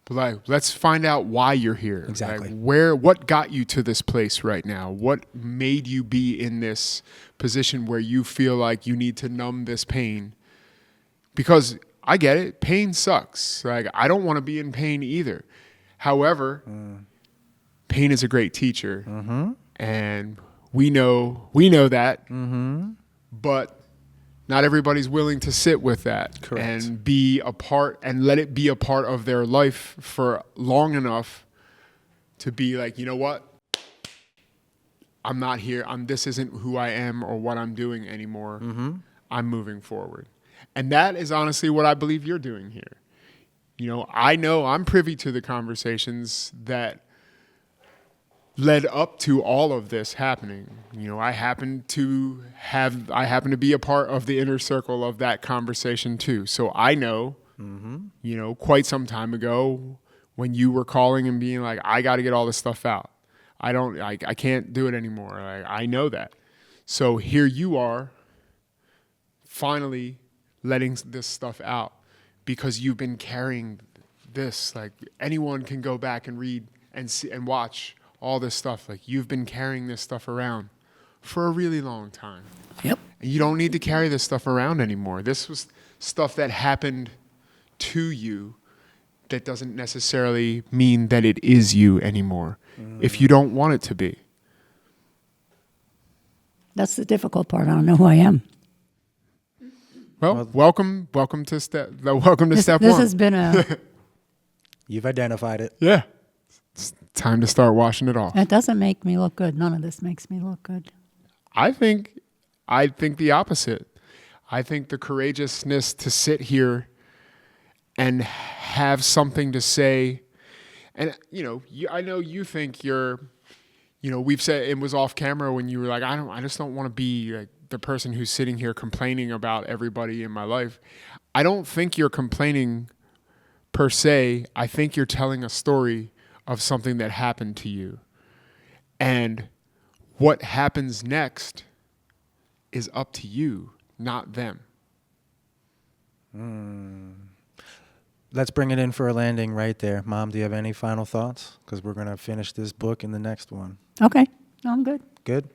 But like, let's find out why you're here. Exactly. Like, what got you to this place right now? What made you be in this position where you feel like you need to numb this pain? Because I get it. Pain sucks. Like, I don't want to be in pain either. However, pain is a great teacher. And we know that. But not everybody's willing to sit with that. Correct. And be a part and let it be a part of their life for long enough to be like, you know what? I'm not here. This isn't who I am or what I'm doing anymore. I'm moving forward. And that is honestly what I believe you're doing here. I know I'm privy to the conversations that led up to all of this happening. I happen to be a part of the inner circle of that conversation too. So I know, quite some time ago when you were calling and being like, I got to get all this stuff out. I can't do it anymore. I know that. So here you are, finally letting this stuff out because you've been carrying this. Like anyone can go back and read and see and watch all this stuff. Like you've been carrying this stuff around for a really long time. Yep. And you don't need to carry this stuff around anymore. This was stuff that happened to you that doesn't necessarily mean that it is you anymore if you don't want it to be. That's the difficult part. I don't know who I am. Well, welcome to step one. This has been a. You've identified it. Yeah. It's time to start washing it off. It doesn't make me look good. None of this makes me look good. I think the opposite. I think the courageousness to sit here and have something to say, and I know you think you're, we've said it was off camera when you were like, I just don't want to be like the person who's sitting here complaining about everybody in my life. I don't think you're complaining per se. I think you're telling a story of something that happened to you, and what happens next is up to you, not them. Let's bring it in for a landing right there. Mom, do you have any final thoughts? Because we're going to finish this book in the next one. Okay. No, I'm good. Good?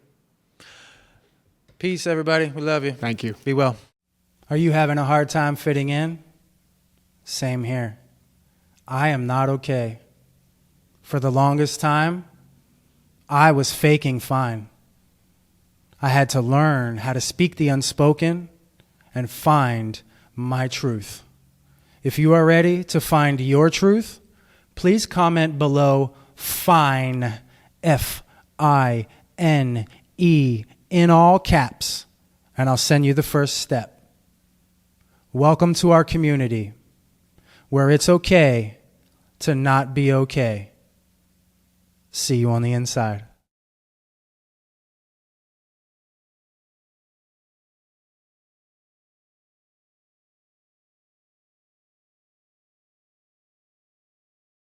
Peace, everybody. We love you. Thank you. Be well. Are you having a hard time fitting in? Same here. I am not okay. For the longest time, I was faking fine. I had to learn how to speak the unspoken and find my truth. If you are ready to find your truth, please comment below FINE, FINE, in all caps, and I'll send you the first step. Welcome to our community, where it's okay to not be okay. See you on the inside.